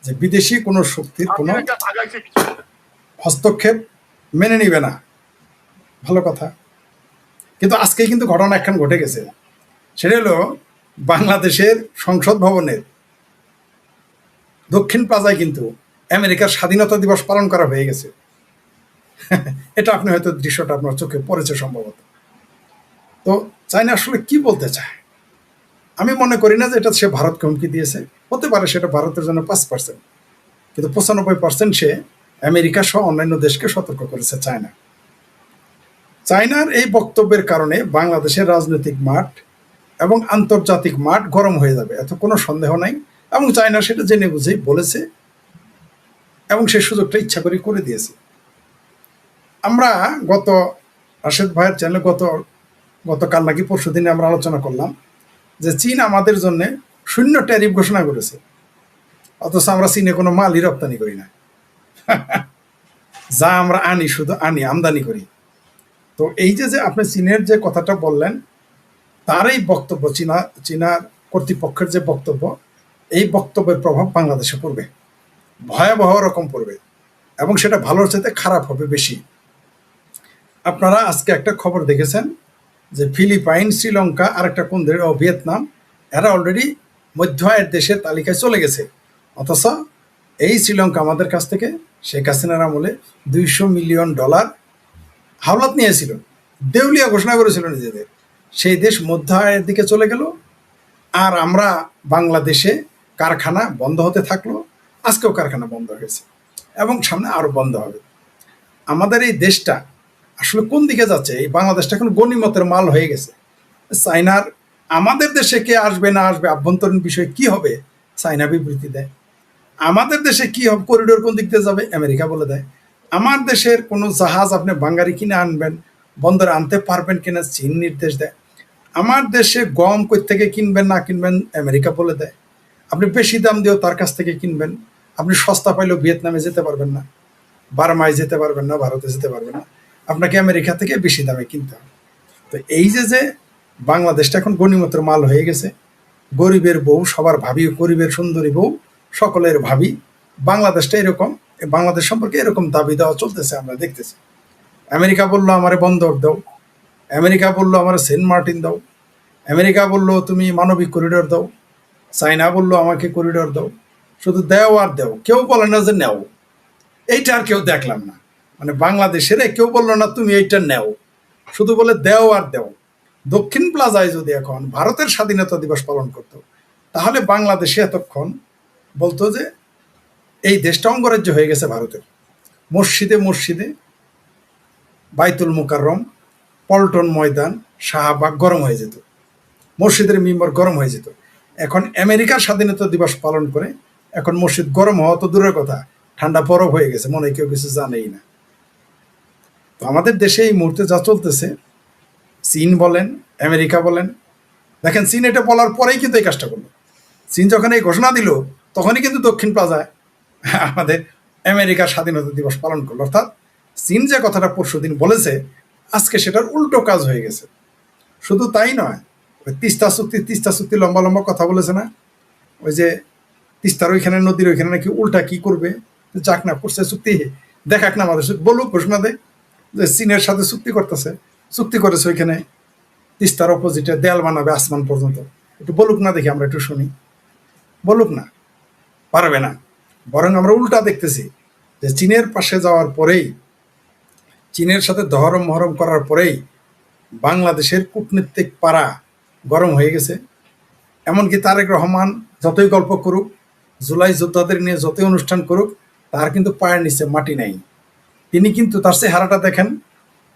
যে বিদেশি কোনো শক্তির কোনো হস্তক্ষেপ মেনে নিবে না, ভালো কথা। কিন্তু আজকে কিন্তু ঘটনা একখান ঘটে গেছে, সেটা হলো বাংলাদেশের সংসদ ভবনের দক্ষিণ প্লাজায় কিন্তু আমেরিকার স্বাধীনতা দিবস পালন করা হয়ে গেছে। এটা আপনি হয়তো দৃশ্যটা আপনার চোখে পড়েছে সম্ভবত। তো চায়না আসলে কি বলতে চায়? আমি মনে করি না যে এটা সে ভারতকে হুমকি দিয়েছে, হতে পারে সেটা ভারতের জন্য 5%, কিন্তু 95% সে আমেরিকা সহ অন্যান্য দেশকে সতর্ক করেছে চায়না। চায়নার এই বক্তব্যের কারণে বাংলাদেশের রাজনৈতিক মাঠ এবং আন্তর্জাতিক মাঠ গরম হয়ে যাবে, এত কোনো সন্দেহ নাই। এবং চায়না সেটা জেনে বুঝেই বলেছে এবং সে সুযোগটা ইচ্ছা করে করে দিয়েছে। আমরা গত রাশেদ ভাইয়ের চ্যানেলে গতকাল নাকি পরশু দিনে আমরা আলোচনা করলাম যে চীন আমাদের জন্য 0 ট্যারিফ ঘোষণা করেছে, অথচ আমরা চীনে কোনো মালই রপ্তানি করি না। যা আমরা আনি শুধু আমদানি করি। তো এই যে আপনি চীনের যে কথাটা বললেন, তার এই বক্তব্য চীনার কর্তৃপক্ষের যে বক্তব্য, এই বক্তব্যের প্রভাব বাংলাদেশে পড়বে, ভয়াবহ রকম পড়বে, এবং সেটা ভালোর চাইতে খারাপ হবে বেশি। আপনারা আজকে একটা খবর দেখেছেন যে ফিলিপাইন, শ্রীলঙ্কা, আর একটা কোন দেশ, ভিয়েতনাম, এরা অলরেডি মধ্য আয়ের দেশের তালিকায় চলে গেছে। অথচ এই শ্রীলঙ্কা আমাদের কাছ থেকে শেখ হাসিনার আমলে $200 মিলিয়ন হাওলাত নিয়েছিল, দেউলিয়া ঘোষণা করেছিল নিজেদের। সেই দেশ মধ্য আয়ের দিকে চলে গেল, আর আমরা বাংলাদেশে কারখানা বন্ধ হতে থাকলো। আজকেও কারখানা বন্ধ হয়েছে এবং সামনে আরো বন্ধ হবে। আমাদের এই দেশটা আসলে কোন দিকে যাচ্ছে? এই বাংলাদেশটা এখন গনিমতের মাল হয়ে গেছে। চায়নার আমাদের দেশে কে আসবে না আসবে, আভ্যন্তরীণ বিষয় কি হবে, চায়না বিবৃতি দেয়। আমাদের দেশে কি হবে, করিডোর কোন দিক দিয়ে যাবে, আমেরিকা বলে দেয়। আমার দেশের কোনো জাহাজ আপনি বাঙালি কিনে আনবেন, বন্দরে আনতে পারবেন কিনা, চীন নির্দেশ দেয়। আমার দেশে গম কই থেকে কিনবেন না কিনবেন, আমেরিকা বলে দেয়। আপনি বেশি দাম দিয়েও তার কাছ থেকে কিনবেন, আপনি সস্তা পাইলেও ভিয়েতনামে যেতে পারবেন না, বার্মায় যেতে পারবেন না, ভারতে যেতে পারবেন না, আপনাকে আমেরিকা থেকে বেশি দামে কিনতে হবে। তো এই যে বাংলাদেশটা এখন গনিমতের মাল হয়ে গেছে, গরিবের বউ সবার ভাবি, গরিবের সুন্দরী বউ সকলের ভাবি, বাংলাদেশটা এরকম, বাংলাদেশ সম্পর্কে এরকম দাবি দেওয়া চলতেছে, আমরা দেখতেছি। আমেরিকা বললো আমারে বন্দর দাও, আমেরিকা বললো আমার সেন্ট মার্টিন দাও, আমেরিকা বললো তুমি মানবিক করিডোর দাও, চায়না বললো আমাকে করিডোর দাও। শুধু দেও আর দেও, কেউ বলে না যে নেও। এইটা আর কেউ দেখলাম না, মানে বাংলাদেশের কেউ বললো না তুমি এইটা নেও, শুধু বলে দেও আর দেও। দক্ষিণ প্লাজায় যদি এখন ভারতের স্বাধীনতা দিবস পালন করত, তাহলে বাংলাদেশে এতক্ষণ বলতো যে এই দেশটা অঙ্গরাজ্য হয়ে গেছে ভারতের। মসজিদে মসজিদে, বাইতুল মুকাররম, পল্টন ময়দান, শাহবাগ গরম হয়ে যেত, মসজিদের মিম্বর গরম হয়ে যেত। এখন আমেরিকার স্বাধীনতা দিবস পালন করে এখন মসজিদ গরম হওয়া তো দূরের কথা, ঠান্ডা বরফ হয়ে গেছে, মনে কেউ কিছু জানেই না। তো আমাদের দেশে এই মুহূর্তে যা চলতেছে, চীন বলেন, আমেরিকা বলেন, দেখেন চীন এটা বলার পরেই কিন্তু এই কাজটা করলো। চীন যখন এই ঘোষণা দিল, তখনই কিন্তু দক্ষিণ প্লাজায় আমাদের আমেরিকার স্বাধীনতা দিবস পালন করলো। অর্থাৎ চীন যে কথাটা পরশুদিন বলেছে, আজকে সেটার উল্টো কাজ হয়ে গেছে। শুধু তাই নয়, ওই তিস্তা চুক্তি লম্বা লম্বা কথা বলেছে না, ওই যে তিস্তার ওইখানে নদীর ওইখানে নাকি উল্টা কি করবে, যাক না করছে চুক্তি, দেখাক না আমাদের, বলুক, ঘোষণা দেয় যে চীনের সাথে চুক্তি করেছে ওইখানে তিস্তার অপোজিটে দেয়াল বানাবে আসমান পর্যন্ত, একটু বলুক না, দেখি আমরা একটু শুনি। বলুক না, পারবে না। বরং আমরা উল্টা দেখতেছি যে চীনের পাশে যাওয়ার পরেই, চীনের সাথে দহরম মহরম করার পরেই বাংলাদেশের কূটনীতিক পাড়া গরম হয়ে গেছে। এমনকি তারেক রহমান যতই গল্প করুক, জুলাই যোদ্ধাদের নিয়ে যতই অনুষ্ঠান করুক, তার কিন্তু পায়ের নিচে মাটি নাই। তিনি কিন্তু তার চেহারাটা দেখেন,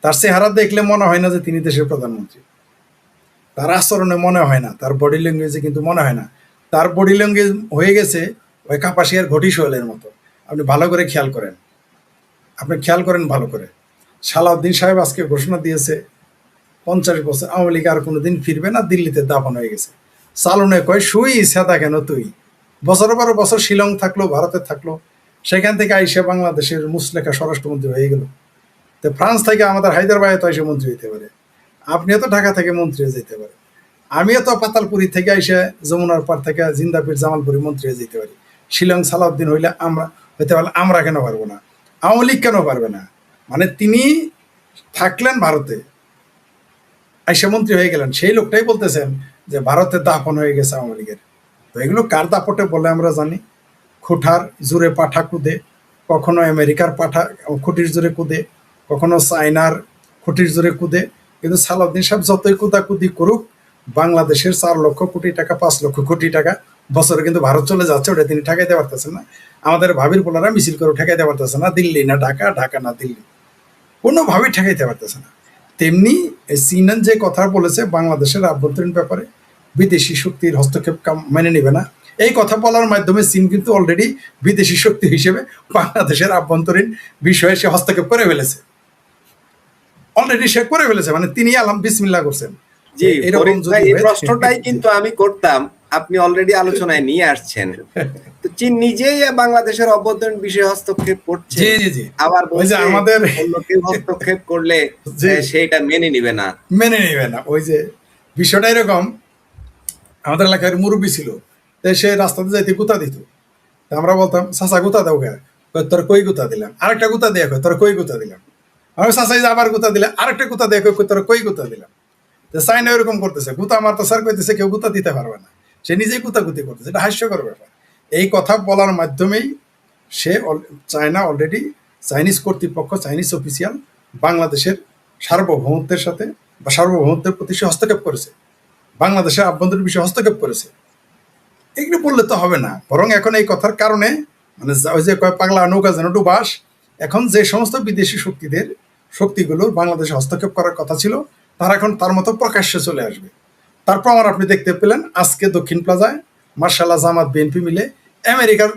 তার চেহারা দেখলে মনে হয় না যে তিনি দেশের প্রধানমন্ত্রী। তার আচরণে মনে হয় না, তার বডি ল্যাঙ্গুয়েজে কিন্তু মনে হয় না। তার বডি ল্যাঙ্গুয়েজ হয়ে গেছে ওই কাপাসিয়ার ঘটি সোহেলের মতো। আপনি ভালো করে খেয়াল করেন, ভালো করে। সালাউদ্দিন সাহেব আজকে ঘোষণা দিয়েছে 50 বছর আওয়ামী লীগ আর কোনোদিন ফিরবে না, দিল্লিতে দাফন হয়ে গেছে। চালনে কয় শুই সেদা কেন তুই, বছরের পর বছর শিলং থাকলো, ভারতে থাকলো, সেখান থেকে আইসে বাংলাদেশের মুসলেখা স্বরাষ্ট্রমন্ত্রী হয়ে গেল। তো ফ্রান্স থেকে আমাদের হায়দ্রাবাদে তো এসে মন্ত্রী হইতে পারে, আপনিও তো ঢাকা থেকে মন্ত্রী হয়ে যেতে পারে, আমিও তো পাতালপুরি থেকে এসে যমুনার পার থেকে জিন্দাপির জামালপুরি মন্ত্রী হয়ে যেতে পারি। শিলং সালাউদ্দিন হইলে আমরা হইতে পারলে আমরা কেন পারবো না, আওয়ামী লীগ কেন পারবে না? মানে তিনি থাকলেন ভারতে, আইসা মন্ত্রী হয়ে গেলেন, সেই লোকটাই বলতেছেন যে ভারতে দাপন হয়ে গেছে আওয়ামী লীগের। তো এগুলো কার দাপটে বলে আমরা জানি? খুঁটার জোরে পাঠা কুদে, কখনো আমেরিকার পাঠা খুঁটির জোরে কুদে, কখনো চায়নার খুঁটির জোরে কুদে। কিন্তু সালাউদ্দিন সাহেব যতই কুদাকুদি করুক, বাংলাদেশের 4 লক্ষ কোটি টাকা 5 লক্ষ কোটি টাকা বছরে কিন্তু ভারত চলে যাচ্ছে, ওটা তিনি ঠেকাইতে পারতেছেন না। আমাদের ভাবির পোলারা মিছিল করে ঠেকাইতে পারতেছে না, দিল্লি না ঢাকা, ঢাকা না দিল্লি, কোনোভাবেই ঠেকাইতে পারতেছে না। তেমনি সিনান যে কথা বলেছে বাংলাদেশের আভ্যন্তরীণ ব্যাপারে বিদেশি শক্তির হস্তক্ষেপ মেনে নেবে না, এই কথা বলার মাধ্যমে চীন কিন্তু অলরেডি বিদেশি শক্তি হিসেবে বাংলাদেশের আভ্যন্তরীণ বিষয়ে সে হস্তক্ষেপ করে ফেলেছে, অলরেডি সে করে ফেলেছে। মানে তিনি আলম বিসমিল্লাহ করছেন। জি, এই প্রশ্নটাই কিন্তু আমি করতাম, আপনি অলরেডি আলোচনায় নিয়ে আসছেন। তো চীন নিজেই বাংলাদেশের অভ্যন্তরীণ বিষয়ে হস্তক্ষেপ করছে, আবার বলছে আমাদের অন্য কেউ হস্তক্ষেপ করলে সেটা মেনে নিবে না। ওই যে বিষয়টা এরকম, আমাদের এলাকার মুরব্বী ছিল, সে রাস্তাতে যাইতে গুতা দিত, আমরা বলতাম চাচা গুতা দাও গে, তোর কই গুতা দিলাম, আরেকটা গুতা দিয়ে তোর কই গুতা দিলাম। আমি চাচাই আবার গুতা দিলে আরেকটা গুতা দিয়ে তোর কই গুতা দিলাম। চাইনা এরকম করতেছে, গুতা মারতে স্যার কইতেছে কেউ গুতা দিতে পারবে না, সে নিজেই গুতাগুতি করতেছে, এটা হাস্যকর ব্যাপার। এই কথা বলার মাধ্যমেই সে চায়না অলরেডি চাইনিজ কর্তৃপক্ষ, চাইনিজ অফিসিয়াল বাংলাদেশের সার্বভৌমত্বের সাথে বা সার্বভৌমত্বের প্রতি সে হস্তক্ষেপ করেছে, বাংলাদেশের আভ্যন্তরীণ বিষয়ে হস্তক্ষেপ করেছে। এগুলো বললে তো হবে না, বরং এখন এই কথার কারণে মানে ওই যে কয় পাগলা নৌকা যেন ডুবাস, এখন যে সমস্ত বিদেশি শক্তিগুলো বাংলাদেশে হস্তক্ষেপ করার কথা ছিল, তারা এখন তার মতো প্রকাশ্যে চলে আসবে। তার প্রমাণ আপনি দেখতে পেলেন আজকে দক্ষিণ প্লাজায় মার্শাল্লাহ জামাত বিএনপি মিলে আমেরিকার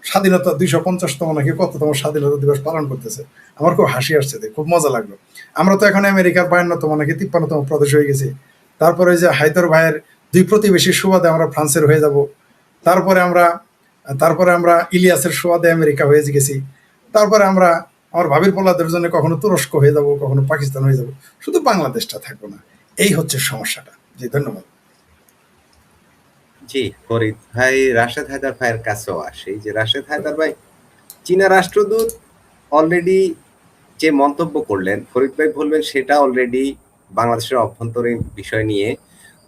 স্বাধীনতা 250তম নাকি কততম স্বাধীনতা দিবস পালন করতেছে। আমার খুব হাসি আসছে, খুব মজা লাগলো। আমরা তো এখন আমেরিকার 52তম নাকি 53তম প্রদেশ হয়ে গেছি। তারপরে যে হায়দর ভাইয়ের 2 প্রতিবেশীর সুবাদে আমরা ফ্রান্সের হয়ে যাব। তারপরে আমরা ইলিয়াসের সুবাদে আমেরিকা হয়ে গেছি। তারপরে আমরা আমার ভাবির পোলাদের জন্য কখনো তুরস্ক হয়ে যাব, কখনো পাকিস্তান হয়ে যাব, শুধু বাংলাদেশটা থাকবো না। এই হচ্ছে সমস্যাটা। জি, ধন্যবাদ। জি, ফরিদ ভাই রাশেদ হায়দার ভাইয়ের কাছেও আসে যে রাশেদ হায়দার ভাই চীনা রাষ্ট্রদূত অলরেডি যে মন্তব্য করলেন, ফরিদ ভাই বলবেন সেটা অলরেডি বাংলাদেশের অভ্যন্তরীণ বিষয় নিয়ে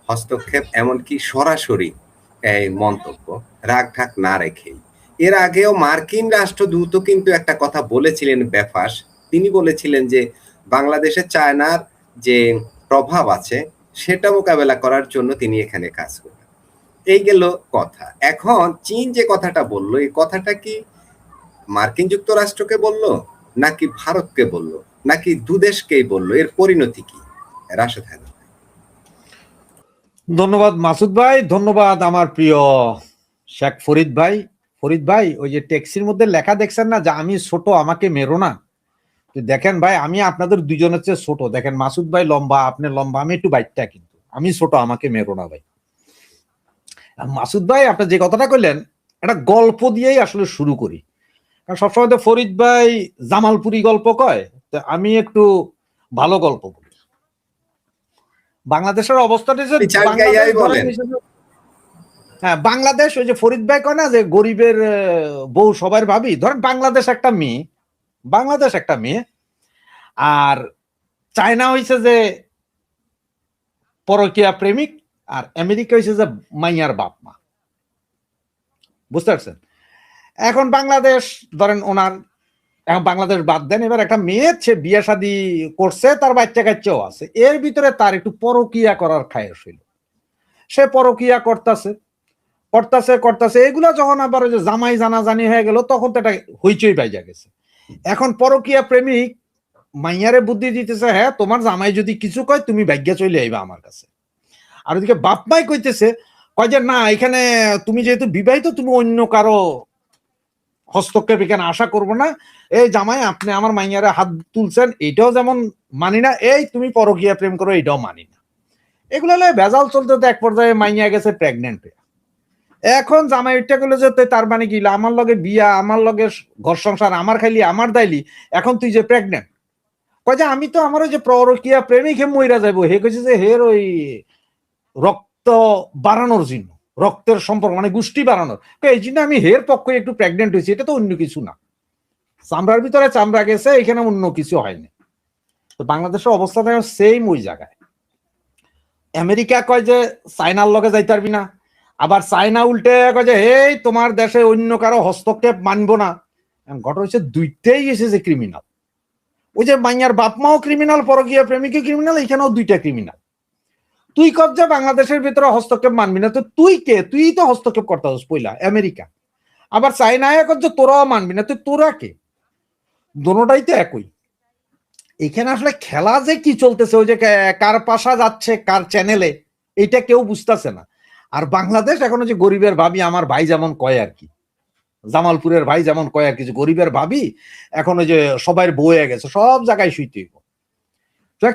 হস্তক্ষেপ, এমনকি সরাসরি এই মন্তব্য রাগ ঢাক না রেখেই। এর আগেও মার্কিন রাষ্ট্রদূতও কিন্তু একটা কথা বলেছিলেন বেফাস, তিনি বলেছিলেন যে বাংলাদেশে চায়নার যে প্রভাব আছে সেটা মোকাবেলা করার জন্য তিনি এখানে কাজ করবেন। এই গেল কথা। এখন চীন যে কথাটা বললো, এই কথাটা কি মার্কিন যুক্তরাষ্ট্রকে বললো, নাকি ভারতকে বললো, নাকি দুদেশকেই বললো? এর পরিণতি কি? রাশেদ হায়দার। ধন্যবাদ মাসুদ ভাই, ধন্যবাদ আমার প্রিয় শেখ ফরিদ ভাই। ফরিদ ভাই, ওই যে ট্যাক্সির মধ্যে লেখা দেখছেন না যে আমি ছোট, আমাকে মেরো না? দেখেন ভাই, আমি আপনাদের দুজনের চেয়ে ছোট। দেখেন মাসুদ ভাই লম্বা, আপনি লম্বা, আমি একটু বাইকটা, কিন্তু আমি ছোট, আমাকে মেরো না ভাই। মাসুদ ভাই, আপনি যে কথাটা কইলেন, একটা গল্প দিয়েই আসলে শুরু করি। কারণ সবসময় তো ফরিদ ভাই জামালপুরি গল্প কয়, তো আমি একটু ভালো গল্প বলি। বাংলাদেশের অবস্থাটা যে হ্যাঁ, বাংলাদেশ ওই যে ফরিদ ভাই কয় না যে গরিবের বউ সবার ভাবি, ধরেন বাংলাদেশ একটা মেয়ে, আর চায়না হইছে যে পরকীয়া প্রেমিক, আর আমেরিকা হইছে যে মাইয়ার বাপ মা। বুঝতে পারছেন? এখন বাংলাদেশ ধরেন ওনার, এখন বাংলাদেশ বাদ দেন, এবার একটা মেয়ে সে বিয়ে শাদী করছে, তার বাচ্চা কাচ্চাও আছে, এর ভিতরে তার একটু পরকীয়া করার খায়েশ হইল, সে পরকীয়া করতেছে, এগুলা যখন আবার ওই যে জামাই জানাজানি হয়ে গেল, তখন তো এটা হইচই বাইজা গেছে। এখন পরকীয়া প্রেমিক মাইয়ারে বুদ্ধি দিতেছে, হ্যাঁ তোমার জামাই যদি কিছু কয় তুমি ভাগ্যে চলে আইবা আমার কাছে। আর ওদিকে বাপ মাই কইতেছে, কয় যে না, এখানে তুমি যেহেতু বিবাহিত, তুমি অন্য কারো হস্তক্ষেপ এখানে আশা করবো না। এই জামাই, আপনি আমার মাইয়ারে হাত তুলছেন, এইটাও যেমন মানি না, এই তুমি পরকীয়া প্রেম করো, এইটাও মানি না। এগুলো ভেজাল চলতে তো এক পর্যায়ে মাইয়া গেছে প্রেগনেন্ট হয়ে। এখন জামাই ইচ্ছা করলো যে তার মানে কি, আমার লগে বিয়া, আমার লগে ঘর সংসার, আমার খাইলি আমার দাইলি, এখন তুই যে প্রেগনেন্ট, কয় যে আমি তো আমার ওই যে পরকীয়া প্রেমিক হে মইরা যাইবো, হে কইছে যে হের ওই রক্ত বাড়ানোর জন্য, রক্তের সম্পর্ক, মানে গোষ্ঠী বাড়ানোর। এই জন্য আমি হের পক্ষে একটু প্রেগনেন্ট হয়েছি, এটা তো অন্য কিছু না, চামড়ার ভিতরে চামড়া গেছে, এখানে অন্য কিছু হয়নি। তো বাংলাদেশের অবস্থাটা সেম ওই জায়গায়। আমেরিকা কয় যে চায়নার লগে যাইতে পারবি না, আবার চায়না উল্টে কয় যে এই তোমার দেশে অন্য কারো হস্তক্ষেপ মানবো না। ঘটনা হচ্ছে দুইটাই এসেছে ক্রিমিনাল। ওই যে মাইয়ার বাপ মাও ক্রিমিনাল, পরকীয়া প্রেমিকও ক্রিমিনাল, এখানেও দুইটা ক্রিমিনাল। তুই কব যে বাংলাদেশের ভিতরে হস্তক্ষেপ মানবি না, তো তুই কে? তুই তো হস্তক্ষেপ করতে হস পয়লা আমেরিকা। আবার চায়নায় কব যে তোরাও মানবি না, তো তোরা কে? দোনোটাই তো একই। এখানে আসলে খেলা যে কি চলতেছে, ওই যে কার পাশা যাচ্ছে কার চ্যানেলে, এইটা কেউ বুঝতেছে না। আর বাংলাদেশ এখন যে গরিবের ভাবি, আমার ভাই যেমন কয় আর কি, জামালপুরের ভাই যেমন কয় আর কি, যে গরিবের ভাবি এখন ওই যে সবাই বয়ে গেছে, সব জায়গায় শুইতে।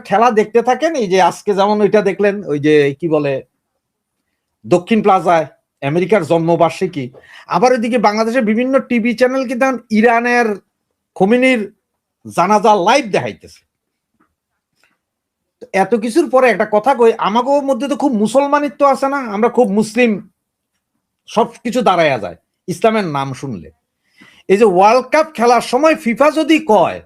খেলা দেখতে থাকেন। এই যে আজকে যেমন ওইটা দেখলেন, ওই যে কি বলে দক্ষিণ প্লাজায় আমেরিকার জন্মবার্ষিকী, আবার ওইদিকে বাংলাদেশের বিভিন্ন টিভি চ্যানেল কিন্তু ইরানের খোমেনির জানাজা লাইভ দেখাইতেছে। এত কিছুর পরে একটা কথা কই, আমাকে মধ্যে তো খুব মুসলমানিত্ব আছে না, আমরা খুব মুসলিম, সবকিছু দাঁড়ায়া যায় ইসলামের নাম শুনলে। এই যে ওয়ার্ল্ড কাপ খেলার সময় ফিফা যদি কয়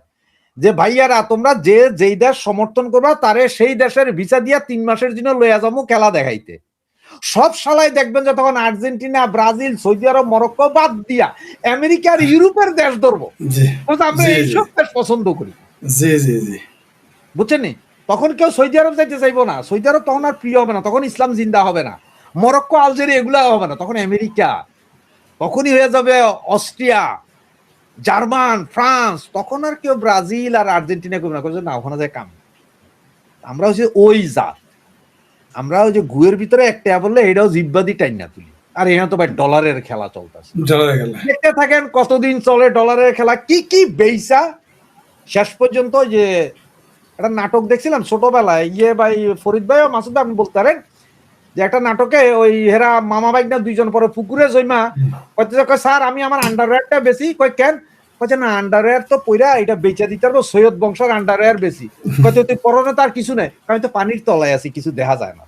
যে ভাইয়ারা তোমরা যে যেই দেশ সমর্থন করবা তারে সেই দেশের ভিসা দিয়া 3 মাসের জন্য লইয়া যাবো খেলা দেখাইতে, সব শালাই দেখবেন যে তখন আর্জেন্টিনা, ব্রাজিল, সৌদি আরব, মরক্কো বাদ দিয়া আমেরিকার ইউরোপের দেশ ধরবো, আমরা এইসব দেশ পছন্দ করি। বুঝছেন? তখন কেউ সৌদি আরব যাইতে চাইবো না, সৌদি আরব তখন আর প্রিয় হবে না, তখন ইসলাম জিন্দা হবে না, মরক্কো, আলজেরিয়া এগুলা হবে না, তখন আমেরিকা, তখনই হয়ে যাবে অস্ট্রিয়া, জার্মান, ফ্রান্স, তখন আর কেউ ব্রাজিল আর আর্জেন্টিনা করবে না, না ওখানে যায় কাম। আমরা হচ্ছে ওই জাত, আমরা ওই যে গুয়ের ভিতরে একটা বললে এটাও জিব্বাদি টাইম না তুলি। আর এখানে তো ভাই ডলারের খেলা চলতেছে, দেখতে থাকেন কতদিন চলে ডলারের খেলা, কি কি বেইসা। শেষ পর্যন্ত যে একটা নাটক দেখছিলাম ছোটবেলায়, ভাই ফরিদ ভাই ও মাসুদ ভাই আপনি বলতে পারেন, যে একটা নাটকে ওই হেরা মামা ভাই না দুইজন পরে পুকুরে জইমা কয় স্যার আমি আমার আন্ডারওয়্যারটা বেশি, কয় কেন? কয় না আন্ডারওয়্যার তো পইরা এটা বেচা দিতে পারবো, সৈয়দ বংশের আন্ডারওয়্যার বেশি। কয় তুই পরনে তার কিছু নেই, আমি তো পানির তলায় আছি, কিছু দেখা যায় না।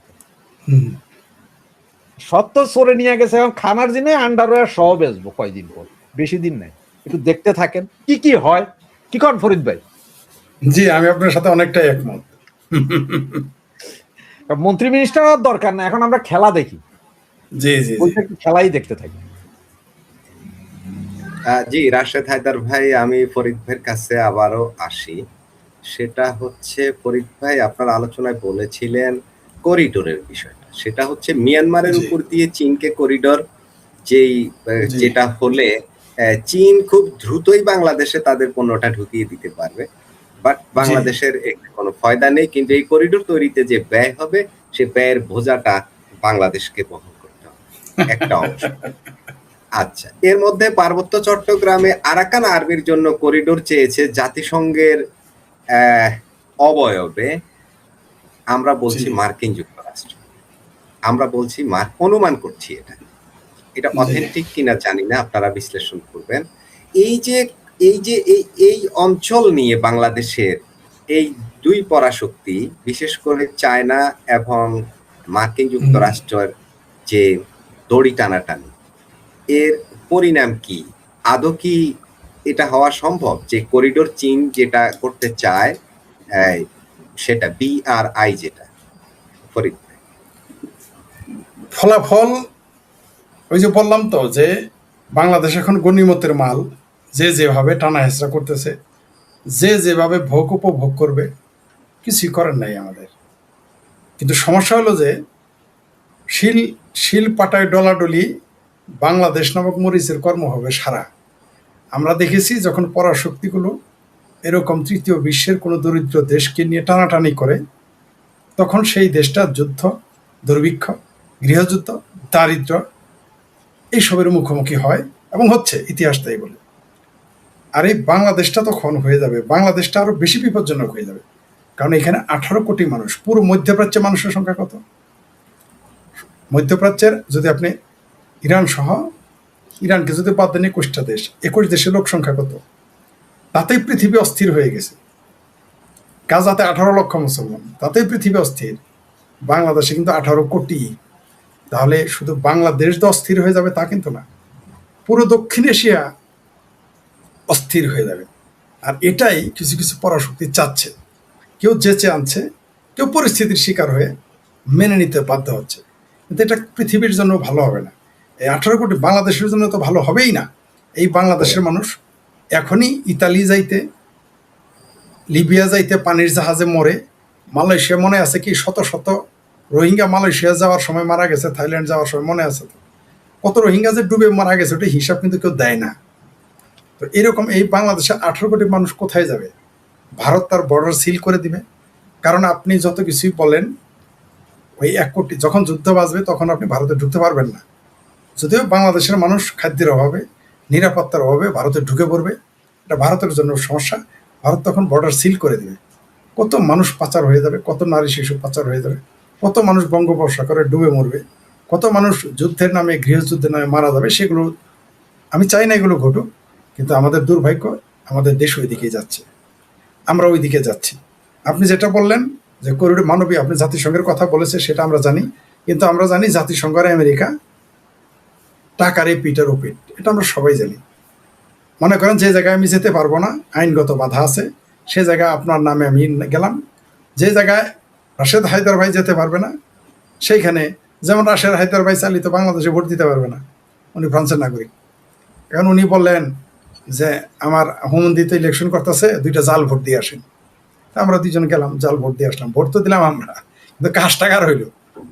সব তো সরে নিয়ে গেছে, এখন খানার দিনে আন্ডারওয়্যার সহ বেচবো কয়দিন পর, বেশি দিন নাই, একটু দেখতে থাকেন কি কি হয়। কি কন ফরিদ ভাই? জি, আমি আপনার সাথে অনেকটাই একমত। মন্ত্রী মিনিস্টার দরকার না, এখন আমরা খেলা দেখি। জি জি, খেলাই দেখতে থাকি। জি রাশেদ হায়দার ভাই, আমি ফরিদ ভাইয়ের কাছে আবারও আসি। সেটা হচ্ছে ফরিদ ভাই আপনার আলোচনায় বলেছিলেন করিডোরের বিষয়টা, সেটা হচ্ছে মিয়ানমারের উপর দিয়ে চীনকে করিডোর যেটা হলে চীন খুব দ্রুতই বাংলাদেশে তাদের পণ্যটা ঢুকিয়ে দিতে পারবে, বাট বাংলাদেশের কোনো ফায়দা নেই। কিন্তু এই করিডোর তৈরিতে যে ব্যয় হবে, সে ব্যয়ের বোঝাটা বাংলাদেশকে বহন করতে হবে একটা অংশ। আচ্ছা, এর মধ্যে পার্বত্য চট্টগ্রামে আরাকান আর্মির জন্য করিডোর চেয়েছে জাতিসংঘের অবয়বে, আমরা বলছি মার্কিন যুক্তরাষ্ট্র, আমরা বলছি অনুমান করছি এটা অথেন্টিক কিনা জানি না, আপনারা বিশ্লেষণ করবেন। এই অঞ্চল নিয়ে বাংলাদেশের এই দুই পরাশক্তি, বিশেষ করে চায়না এবং মার্কিন যুক্তরাষ্ট্রের যে দড়ি টানাটানি, এর পরিণাম কি? আদৌ কি এটা হওয়া সম্ভব যে করিডোর চীন যেটা করতে চায় সেটা BRI যেটা? ফরিদ, ফলাফল ওই যে বললাম তো যে বাংলাদেশ এখন গণিমতের মাল, যে যেভাবে টানা হেঁচড়া করতেছে, যে যেভাবে ভোগ উপভোগ করবে, কিছুই করার নাই আমাদের। কিন্তু সমস্যা হলো যে শিল পাটায় ডলাডলি বাংলাদেশ নামক মরিচের কর্ম হবে সারা। আমরা দেখেছি যখন পরাশক্তিগুলো এরকম তৃতীয় বিশ্বের কোনো দরিদ্র দেশকে নিয়ে টানাটানি করে, তখন সেই দেশটা যুদ্ধ, দুর্ভিক্ষ, গৃহযুদ্ধ, দারিদ্র এইসবের মুখোমুখি হয় এবং হচ্ছে, ইতিহাস তাই বলে। আর এই বাংলাদেশটা তখন হয়ে যাবে, বাংলাদেশটা আরো বেশি বিপজ্জনক হয়ে যাবে, কারণ এখানে 18 কোটি মানুষ। পুরো মধ্যপ্রাচ্যের মানুষের সংখ্যা কত? মধ্যপ্রাচ্যের যদি আপনি ইরান সহ, ইরানকে যদি বাদ দেন 21টা দেশ, 21 দেশের লোক সংখ্যা কত? তাতেই পৃথিবী অস্থির হয়ে গেছে। গাজাতে 18 লক্ষ মুসলমান, তাতেই পৃথিবী অস্থির। বাংলাদেশে কিন্তু 18 কোটি। তাহলে শুধু বাংলাদেশ তো অস্থির হয়ে যাবে তা কিন্তু না, পুরো দক্ষিণ এশিয়া অস্থির হয়ে যাবে। আর এটাই কিছু কিছু পরাশক্তি চাচ্ছে, কেউ যেচে আনছে, কেউ পরিস্থিতির শিকার হয়ে মেনে নিতে বাধ্য হচ্ছে, কিন্তু এটা পৃথিবীর জন্য ভালো হবে না। এই 18 কোটি বাংলাদেশের জন্য তো ভালো হবেই না। এই বাংলাদেশের মানুষ এখনই ইতালি যাইতে, লিবিয়া যাইতে পানির জাহাজে মরে, মালয়েশিয়া মনে আছে কি শত শত রোহিঙ্গা মালয়েশিয়া যাওয়ার সময় মারা গেছে, থাইল্যান্ড যাওয়ার সময় মনে আছে তো, কত রোহিঙ্গা যে ডুবে মারা গেছে ওটা হিসাব কিন্তু কেউ দেয় না। তো এরকম এই বাংলাদেশে 18 কোটি মানুষ কোথায় যাবে? ভারত তার বর্ডার সিল করে দিবে। কারণ আপনি যত কিছুই বলেন, ওই 1 কোটি যখন যুদ্ধ বাজবে তখন আপনি ভারতে ঢুকতে পারবেন না। যদিও বাংলাদেশের মানুষ খাদ্যের অভাবে, নিরাপত্তার অভাবে ভারতে ঢুকে পড়বে, এটা ভারতের জন্য সমস্যা। ভারত তখন বর্ডার সিল করে দিবে। কত মানুষ পাচার হয়ে যাবে, কত নারী শিশু পাচার হয়ে যাবে, কত মানুষ বঙ্গোপসাগরে ডুবে মরবে, কত মানুষ যুদ্ধের নামে, গৃহযুদ্ধের নামে মারা যাবে। সেগুলো আমি চাই না এগুলো ঘটুক, কিন্তু আমাদের দুর্ভাগ্য, আমাদের দেশ ওই দিকেই যাচ্ছে, আমরা ওই দিকে যাচ্ছি। আপনি যেটা বললেন যে করিডোর মানবী, আপনি জাতিসংঘের কথা বলেছে সেটা আমরা জানি, কিন্তু আমরা জানি জাতিসংঘ আর আমেরিকা টাকার এই পিটার ও পিট, এটা আমরা সবাই জানি। মনে করেন যে জায়গায় আমি যেতে পারবো না, আইনগত বাধা আছে, সে জায়গায় আপনার নামে আমি গেলাম। যে জায়গায় রাশেদ হায়দার ভাই যেতে পারবে না, সেইখানে, যেমন রাশেদ হায়দার ভাই চালিত বাংলাদেশে ভোট দিতে পারবে না, উনি ফ্রান্সের নাগরিক। এখন উনি বললেন যে আমার হোমন্দিতে ইলেকশন করতেছে, 2টা জাল ভোট দিয়ে আসেন। তা আমরা 2জন গেলাম, জাল ভোট দিয়ে আসলাম। ভোট তো দিলাম আমরা, কিন্তু কাজটা কার হইল?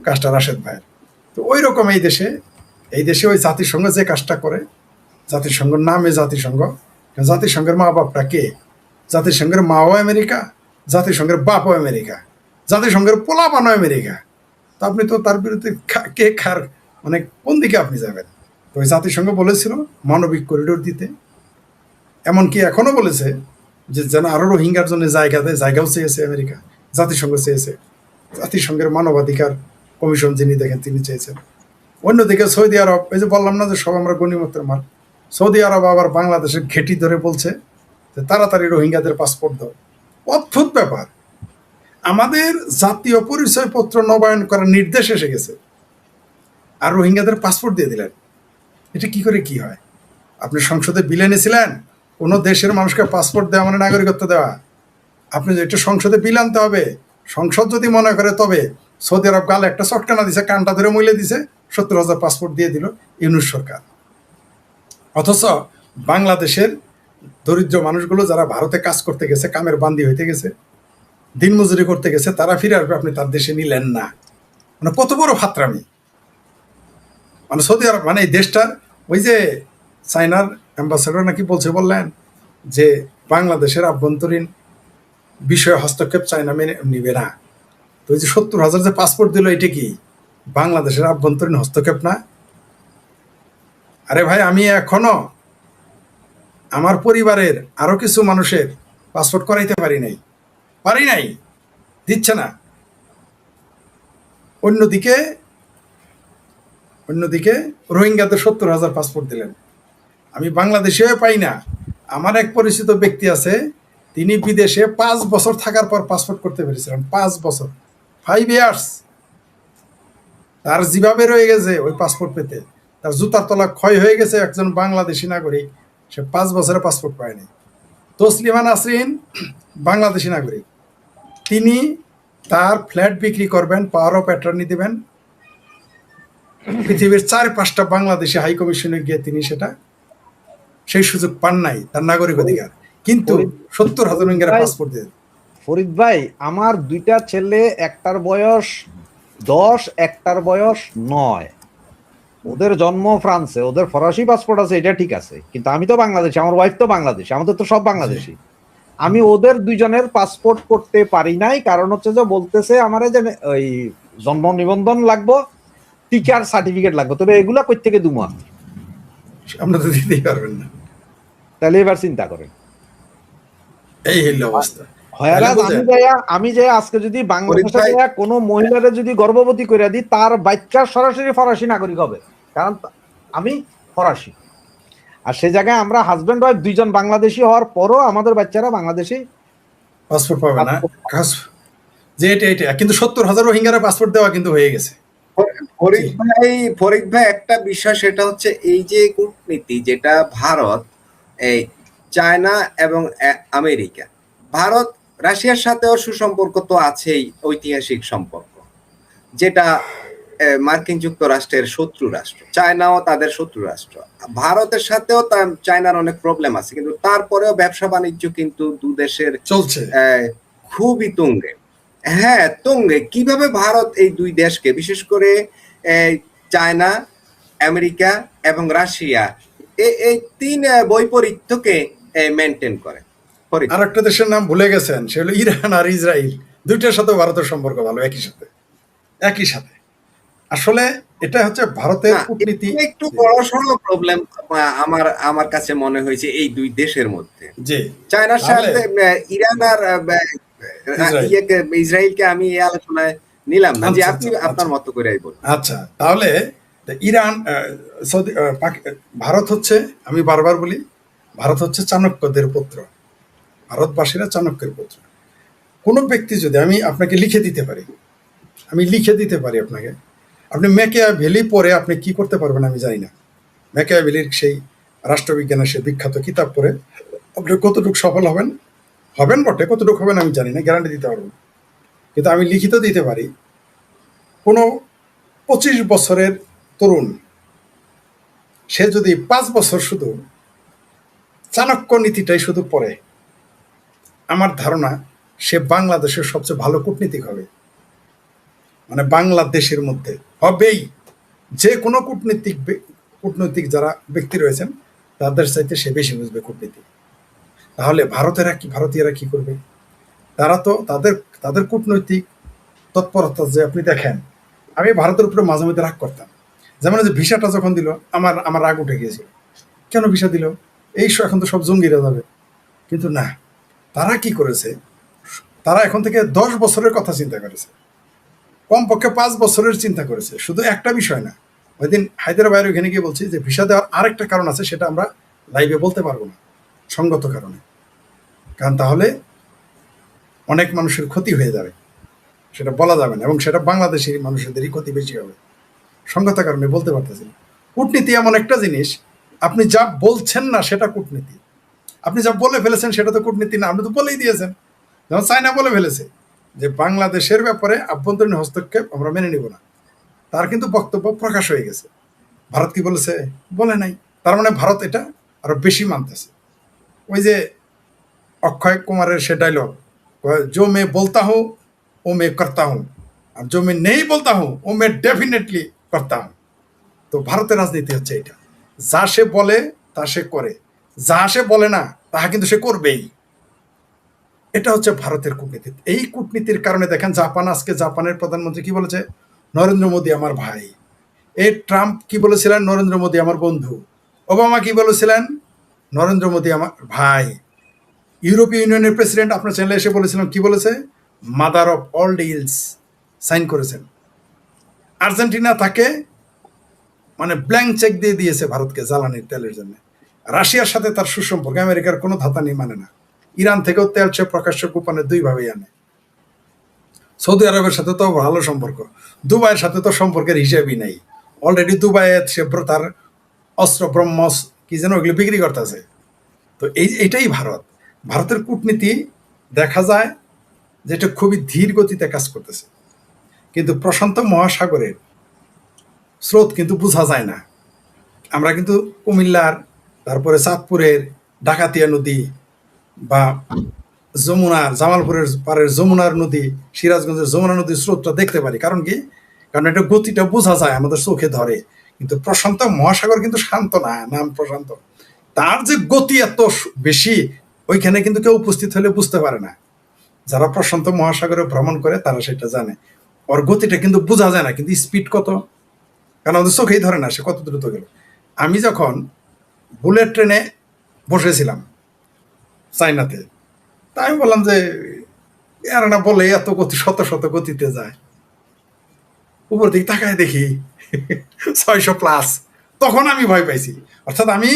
কাজটা রাশেদ ভাইয়ের। তো ওই রকম এই দেশে ওই জাতিসংঘ যে কাজটা করে, জাতিসংঘের নামে জাতিসংঘ, জাতিসংঘের মা বাপটা কে? জাতিসংঘের মাও আমেরিকা, জাতিসংঘের বাপও আমেরিকা, জাতিসংঘের পোলাপানও আমেরিকা। তা আপনি তো তার বিরুদ্ধে কে খার, মানে কোন দিকে আপনি যাবেন? তো ওই জাতিসংঘ বলেছিল মানবিক করিডোর দিতে, এমনকি এখনো বলেছে যে যেন আরো রোহিঙ্গার জন্য জায়গা দেয়, জায়গাও চেয়েছে আমেরিকা, জাতিসংঘ চেয়েছে, জাতিসংঘের মানবাধিকার কমিশন যিনি দেখেন তিনি চেয়েছেন। অন্যদিকে সৌদি আরব, এই যে বললাম না যে সব আমরা গণিমতের মাল, সৌদি আরব আবার বাংলাদেশের ঘেঁটি ধরে বলছে যে তাড়াতাড়ি রোহিঙ্গাদের পাসপোর্ট দাও। অদ্ভুত ব্যাপার, আমাদের জাতীয় পরিচয়পত্র নবায়ন করার নির্দেশ এসে গেছে, আর রোহিঙ্গাদের পাসপোর্ট দিয়ে দিলেন। এটা কি করে কি হয়? আপনি সংসদে বিল এনেছিলেন কোনো দেশের মানুষকে পাসপোর্ট দেওয়া মানে নাগরিকত্ব দেওয়া। আপনি এটা সংসদে বিল আনতে হবে, সংসদ যদি মনে করে তবে। সৌদি আরব গালে একটা চটকানা দিছে, কানটা ধরে মইলে দিছে, 70,000 পাসপোর্ট দিয়ে দিল ইউনূস সরকার। অথচ বাংলাদেশের দরিদ্র মানুষগুলো যারা ভারতে কাজ করতে গেছে, কামের বান্দি হইতে গেছে, দিনমজুরি করতে গেছে, তারা ফিরে আসবে, আপনি তার দেশে নিলেন না। মানে কত বড় ফাত্রামি! মানে সৌদি আরব, মানে এই দেশটার, ওই যে চায়নার অ্যাম্বাসেডর নাকি বললেন যে বাংলাদেশের আভ্যন্তরীণ বিষয়ে হস্তক্ষেপ চায়না মেনে নিবে না। তো ওই যে 70,000 যে পাসপোর্ট দিল, এটা কি বাংলাদেশের আভ্যন্তরীণ হস্তক্ষেপ না? আরে ভাই, আমি এখনো আমার পরিবারের আরো কিছু মানুষের পাসপোর্ট করাইতে পারি নাই, দিচ্ছে না। অন্যদিকে রোহিঙ্গাদের 70,000 পাসপোর্ট দিলেন, আমি বাংলাদেশে পাই না। আমার এক পরিচিত ব্যক্তি আছে, তিনি বিদেশে 5 বছর থাকার পর পাসপোর্ট করতে পেরেছিলেন। 5 বছর, 5 ইয়ার্স তার যেভাবে রয়ে গেছে ওই পাসপোর্ট পেতে, তার জুতার তলা ক্ষয় হয়ে গেছে। একজন বাংলাদেশি নাগরিক, সে 5 বছরে পাসপোর্ট পায়নি। তসলিমা নাসরিন বাংলাদেশি নাগরিক, তিনি তার ফ্ল্যাট বিক্রি করবেন, পাওয়ার অফ অ্যাটর্নি দেবেন, পৃথিবীর 4-5টা বাংলাদেশি হাই কমিশনে গিয়ে তিনি সেই সুযোগ পান নাই, তার নাগরিক অধিকার। কিন্তু 70,000 রোহিঙ্গার পাসপোর্ট দিয়ে। ফরিদ ভাই, আমার 2টা ছেলে, একটার বয়স 10, একটার বয়স 9, ওদের জন্ম ফ্রান্সে, ওদের ফরাসি পাসপোর্ট আছে, এটা ঠিক আছে, কিন্তু আমি তো বাংলাদেশি, আমার ওয়াইফ তো বাংলাদেশি, আমাদের তো সব বাংলাদেশি। আমি ওদের 2জনের পাসপোর্ট করতে পারি নাই, কারণ হচ্ছে যে বলতেছে আমার যে ওই জন্ম নিবন্ধন লাগবো, টিকার সার্টিফিকেট লাগবে, তবে এগুলা কই থেকে দুমু আমি? আমরা তো দিতেই পারবেন না। তাহলে এবার চিন্তা করেন, এই হইল অবস্থা। আমি যে আজকে যদি বাংলাদেশে কোনো মহিলারে যদি গর্ভবতী করে দিই, তার বাচ্চা সরাসরি ফরাসি নাগরিক হবে, কারণ আমি ফরাসি। আর সে জায়গায় আমরা হাজবেন্ড ওয়াইফ 2জন বাংলাদেশি হওয়ার পরও আমাদের বাচ্চারা বাংলাদেশি পাসপোর্ট পাবে না। যে এটা কিন্তু 70,000 রোহিঙ্গার পাসপোর্ট দেওয়া কিন্তু হয়ে গেছে। ফরিদ ভাই, ফরিদ ভাই একটা বিষয়, সেটা হচ্ছে এই যে কূটনীতি যেটা ভারত, এই চায়না এবং আমেরিকা, ভারত রাশিয়ার সাথেও সুসম্পর্ক তো আছেই, ঐতিহাসিক সম্পর্ক, যেটা মার্কিন যুক্তরাষ্ট্রের শত্রু রাষ্ট্র, চায়নাও তাদের শত্রু রাষ্ট্র, ভারতের সাথেও চায়নার অনেক প্রবলেম আছে, কিন্তু তারপরেও ব্যবসা বাণিজ্য কিন্তু দু দেশের চলছে। খুবই তুঙ্গে। হ্যাঁ, তুঙ্গে। কিভাবে ভারত এই দুই দেশকে, বিশেষ করে চায়না, আমেরিকা এবং রাশিয়া, এই তিন বৈপরীত্যকে মেনটেন করে? আর একটা দেশের নাম ভুলে গেছেন, সে হলো ইরান আর ইসরায়েল। দুইটার সাথে ভারতের সম্পর্ক ভালো, একই সাথে। আসলে এটা হচ্ছে ভারতের কূটনীতি। একটু বড়সড় প্রবলেম আমার আমার কাছে মনে হয়েছে এই দুই দেশের মধ্যে। জি, চায়নার সাথে ইরান আর ইসরায়েলকে আমি এই আলোচনায় নিলাম না, যে আপনি আপনার মতো করে বলুন। আচ্ছা, তাহলে ইরান, ভারত হচ্ছে, আমি বারবার বলি, ভারত হচ্ছে চাণক্যদের পুত্র, ভারতবাসীরা চাণক্যের পুত্র। কোনো ব্যক্তি যদি, আমি আপনাকে লিখে দিতে পারি আপনাকে, আপনি ম্যাকিয়াভেলি পড়ে আপনি কি করতে পারবেন আমি জানি না। ম্যাকিয়াভেলির সেই রাষ্ট্রবিজ্ঞানের সেই বিখ্যাত কিতাব পড়ে আপনি কতটুকু সফল হবেন বটে, কতটুকু হবেন আমি জানি না, গ্যারান্টি দিতে পারবো না। কিন্তু আমি লিখিত দিতে পারি, কোনো 25 বছরের তরুণ সে যদি 5 বছর শুধু চাণক্য নীতিটাই শুধু পড়ে, আমার ধারণা সে বাংলাদেশের সবচেয়ে ভালো কূটনীতিক হবে। মানে বাংলাদেশের মধ্যে হবেই, যে কোনো কূটনৈতিক যারা ব্যক্তি রয়েছেন তাদের চাইতে সে বেশি বুঝবে কূটনীতি। তাহলে ভারতীয়রা কি করবে? তারা তো তাদের কূটনৈতিক তৎপরতা যে আপনি দেখেন, আমি ভারতের উপরে মাঝে মধ্যে রাগ করতাম। যেমন যে ভিসাটা যখন দিল, আমার রাগ উঠে গিয়েছিল, কেন ভিসা দিল, এখন তো সব জঙ্গিরা যাবে। কিন্তু না, তারা কি করেছে, তারা এখন থেকে 10 বছরের কথা চিন্তা করেছে, কমপক্ষে 5 বছরের চিন্তা করেছে। শুধু একটা বিষয় না, ওই দিন হায়দ্রাবাদের ওখানে গিয়ে বলছি যে ভিসা দেওয়ার আরেকটা কারণ আছে, সেটা আমরা লাইভে বলতে পারবো না সঙ্গত কারণে, কারণ তাহলে অনেক মানুষের ক্ষতি হয়ে যাবে, সেটা বলা যাবে না, এবং সেটা বাংলাদেশের মানুষদেরই ক্ষতি বেশি হবে। সঙ্গত কারণে বলতে পারতেছি না। কূটনীতি এমন একটা জিনিস, আপনি যা বলছেন না সেটা কূটনীতি, আপনি যা বলে ফেলেছেন সেটা তো কূটনীতি না, আপনি তো বলেই দিয়েছেন। যেমন চায়না বলে ফেলেছে যে বাংলাদেশের ব্যাপারে আভ্যন্তরীণ হস্তক্ষেপ আমরা মেনে নিব না, তার কিন্তু বক্তব্য প্রকাশ হয়ে গেছে। ভারত কি বলেছে? বলে নাই। তার মানে ভারত এটা আরো বেশি মানতেছে। ওই যে অক্ষয় কুমারের সে ডায়লগ, जो मैं बोलता हूँ वो मैं करता हूँ, আর जो मैं नहीं बोलता हूँ वो मैं डेफिनेटली करता हूँ। তো ভারতের রাজনীতি হচ্ছে এটা, যা সে বলে তা সে করে, যা সে বলে না তাহা কিন্তু সে করবেই। এটা হচ্ছে ভারতের কূটনীতি। এই কূটনীতির কারণে দেখেন জাপানের প্রধানমন্ত্রী কি বলেছে, নরেন্দ্র মোদী আমার ভাই। এই ট্রাম্প কি বলেছিলেন, নরেন্দ্র মোদী আমার বন্ধু। ওবামা কি বলেছিলেন, নরেন্দ্র মোদী আমার ভাই। ইউরোপীয় ইউনিয়নের প্রেসিডেন্ট আপনার চ্যানেলে এসে বলেছিলাম, কি বলেছে, mother of all deals sign করেছেন। আর্জেন্টিনা তাকে মানে ব্ল্যাঙ্ক চেক দিয়ে দিয়েছে ভারতকে জ্বালানির তেলের জন্য। রাশিয়ার সাথে তার সুসম্পর্ক, আমেরিকার কোনো ধাতানি মানে না। ইরান থেকেও তেল সে প্রকাশ্য গোপনে 2 ভাবেই আনে। সৌদি আরবের সাথে তো ভালো সম্পর্ক, দুবাইয়ের সাথে তো সম্পর্কের হিসেবই নাই। অলরেডি দুবাইয়ে সে তার অস্ত্র ব্রহ্মস কি যেন ওগুলো বিক্রি করতেছে। তো এইটাই ভারতের কূটনীতি দেখা যায় যেটা খুবই ধীর গতিতে কাজ করতেছে, কিন্তু প্রশান্ত মহাসাগরের স্রোত কিন্তু বোঝা যায় না। আমরা কিন্তু কুমিল্লার, তারপরে চাঁদপুরের ডাকাতিয়া নদী, বা জামালপুরের পারের যমুনার নদী, সিরাজগঞ্জের যমুনা নদীর স্রোতটা দেখতে পারি। কারণ কি? কারণ এটা গতিটা বোঝা যায়, আমাদের চোখে ধরে। কিন্তু প্রশান্ত মহাসাগর কিন্তু শান্ত না, নাম প্রশান্ত, তার যে গতি এত বেশি, ওইখানে কিন্তু কেউ উপস্থিত হলে বুঝতে পারে না। যারা প্রশান্ত মহাসাগরে ভ্রমণ করে তারা সেটা জানে, ওর গতিটা কিন্তু বোঝা যায় না, কিন্তু স্পিড কত, কারণ আমাদের চোখেই ধরে না সে কত দ্রুত গেল। আমি যখন বুলেট ট্রেনে বসেছিলাম চায়নাতে, তা আমি বললাম যে এরা না বলে এত গতি, শত শত গতিতে যায়, উপর দিকে তাকায় দেখি 600+। তখন আমি ভয় পাইছি। অর্থাৎ আমি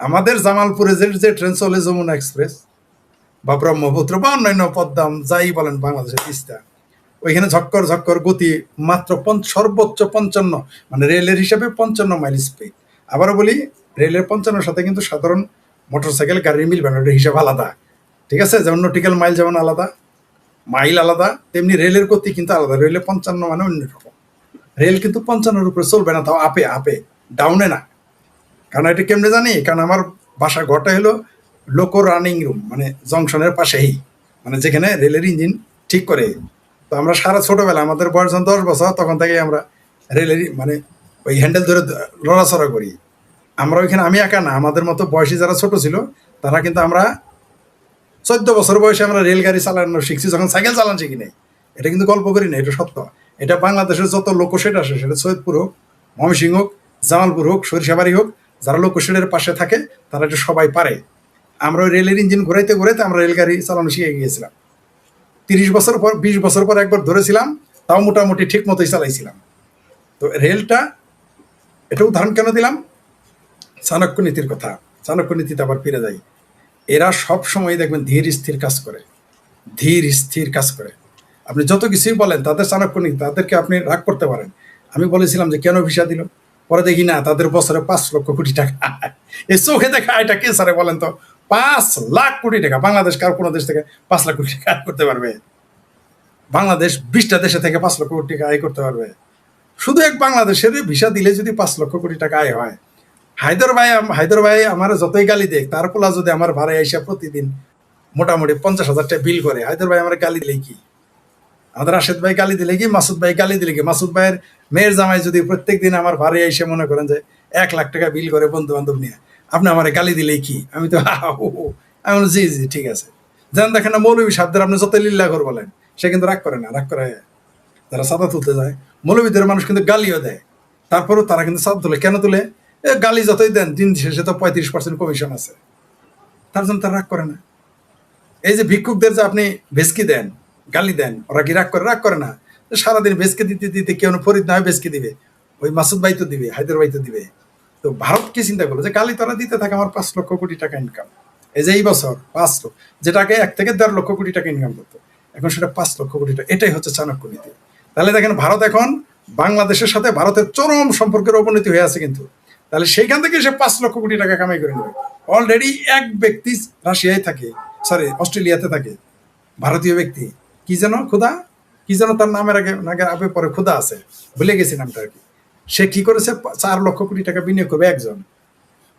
আমাদের জামালপুরে যে ট্রেন চলে, যমুনা এক্সপ্রেস বা ব্রহ্মপুত্র বা অন্যান্য পদ্মাম যাই বলেন, বাংলাদেশের তিস্তা, ওইখানে ঝক্কর ঝক্কর গতি মাত্র সর্বোচ্চ 55, মানে রেলের হিসাবে 55 মাইল স্পিড। আবারও বলি, রেলের 55 সাথে কিন্তু সাধারণ মোটরসাইকেল গাড়ির মিলবে না, ওটার হিসাব আলাদা। ঠিক আছে, যেমন নটিক্যাল মাইল যেমন আলাদা, মাইল আলাদা, তেমনি রেলের গতি কিন্তু আলাদা। রেলের 55 মানে অন্যরকম। রেল কিন্তু 55-এর উপরে চলবে না, তাও আপে আপে, ডাউনে না। কারণ এটা কেমনে জানি, কারণ আমার বাসা ঘরটা হলো লোকো রানিং রুম, মানে জংশনের পাশেই, মানে যেখানে রেলের ইঞ্জিন ঠিক করে। তো আমরা সারা ছোটবেলা, আমাদের বয়স যখন 10 বছর, তখন থেকে আমরা রেলের মানে ওই হ্যান্ডেল ধরে লড়াচড়া করি। আমরা ওইখানে, আমি একা না, আমাদের মতো বয়সী যারা ছোট ছিল তারা কিন্তু, আমরা 14 বছর বয়সে আমরা রেলগাড়ি চালানো শিখছি, যখন সাইকেল চালানো শিখি নাই। এটা কিন্তু গল্প করি না, এটা সত্য। এটা বাংলাদেশের যত লোকোশেড আসে, সেটা সৈয়দপুর হোক, ময়মনসিংহ হোক, জামালপুর হোক, সরিষাবাড়ি হোক, যারা লোকোশেডের পাশে থাকে তারা এটা সবাই পারে। আমরা ওই রেলের ইঞ্জিন ঘুরাইতে ঘুরাইতে আমরা রেলগাড়ি চালানো শিখে গিয়েছিলাম। 30 বছর পর, 20 বছর পর একবার ধরেছিলাম, তাও মোটামুটি ঠিক মতোই চালাইছিলাম। তো রেলটা, এটা উদাহরণ কেন দিলাম? চাণক্য নীতির কথা। চাণক্য নীতিতে আবার ফিরে যাই। এরা সব সময় দেখবেন ধীর স্থির কাজ করে, ধীর স্থির কাজ করে। আপনি যত কিছুই বলেন, তাদের চাণক্য নীতি, তাদেরকে আপনি রাগ করতে পারেন। আমি বলেছিলাম যে কেন ভিসা দিল, পরে দেখি না, তাদের বছরে 5 লক্ষ কোটি টাকা। এই চোখে দেখা এটা কে স্যারে বলেন তো? 5 লাখ কোটি টাকা। বাংলাদেশ কার কোনো দেশ থেকে 5 লাখ কোটি টাকা আয় করতে পারবে? বাংলাদেশ 20টা দেশে থেকে 5 লক্ষ কোটি টাকা আয় করতে পারবে? শুধু এক বাংলাদেশের ভিসা দিলে যদি 5 লক্ষ কোটি টাকা আয় হয়, হায়দর ভাই আমার যতই গালি দেখ, তার পোলা যদি আমার ভাড়ায় এসে প্রতিদিন মোটামুটি 50,000 টাকা বিল করে, হায়দর ভাই আমার গালি দিলে কি? আমাদের রাশেদ ভাই গালি দিলে কি? মাসুদ ভাই গালি দিলে কি? মাসুদ ভাইয়ের মেয়ের জামাই যদি প্রত্যেকদিন আমার ভাড়ায় এসে মনে করেন যে 1 লাখ টাকা বিল করে বন্ধু বান্ধব নিয়ে, আপনি আমার গালি দিলে কি? আমি তো আমি বলি, জি জি ঠিক আছে। যেন দেখেন না, মৌলবী সাহেবদের আপনি যত লিল্লাঘর বলেন, সে কিন্তু রাগ করে না। রাগ করে যারা সাদা তুলতে যায়, মৌলবীদের মানুষ কিন্তু গালিও দেয়, তারপরেও তারা কিন্তু সাদা তুলে। কেন তুলে? গালি যতই দেন, দিন শেষে তো 35% কমিশন আছে, তার জন্য তারা রাগ করে না। এই যে ভিক্ষুকদের যে আপনি ভেসকি দেন, গালি দেন, ওরা কি রাগ করে? রাগ করে না। সারাদিন ভেসকে দিতে দিতে কেউ ফরিদ না হয় ভেসকে দিবে, ওই মাসুদ ভাই তো দিবে, হায়দর ভাই তো দিবে। তো ভারত কি চিন্তা করলো যে গালি তারা দিতে থাকে, আমার 5 লক্ষ কোটি টাকা ইনকাম। এই যে এই বছর 5 লক্ষ, যেটাকে 1 থেকে 1.5 লক্ষ কোটি টাকা ইনকাম করতো, এখন সেটা 5 লক্ষ কোটি টাকা। এটাই হচ্ছে চাণক্য নীতি। তাহলে দেখেন, ভারত এখন বাংলাদেশের সাথে ভারতের চরম সম্পর্কের অবনতি হয়ে আছে কিন্তু। তাহলে সেইখান থেকে সে 5 লক্ষ কোটি টাকা কামাই করে নেবে। অলরেডি এক ব্যক্তি রাশিয়ায় থাকে, সরি অস্ট্রেলিয়াতে থাকে, ভারতীয় ব্যক্তি, কি যেন খুদা, কি যেন তার নামের আগে আগে পরে খুদা আছে, ভুলে গেছি নামটা আর কি। সে কি করেছে? 4 লক্ষ কোটি টাকা বিনিয়োগ করবে একজন।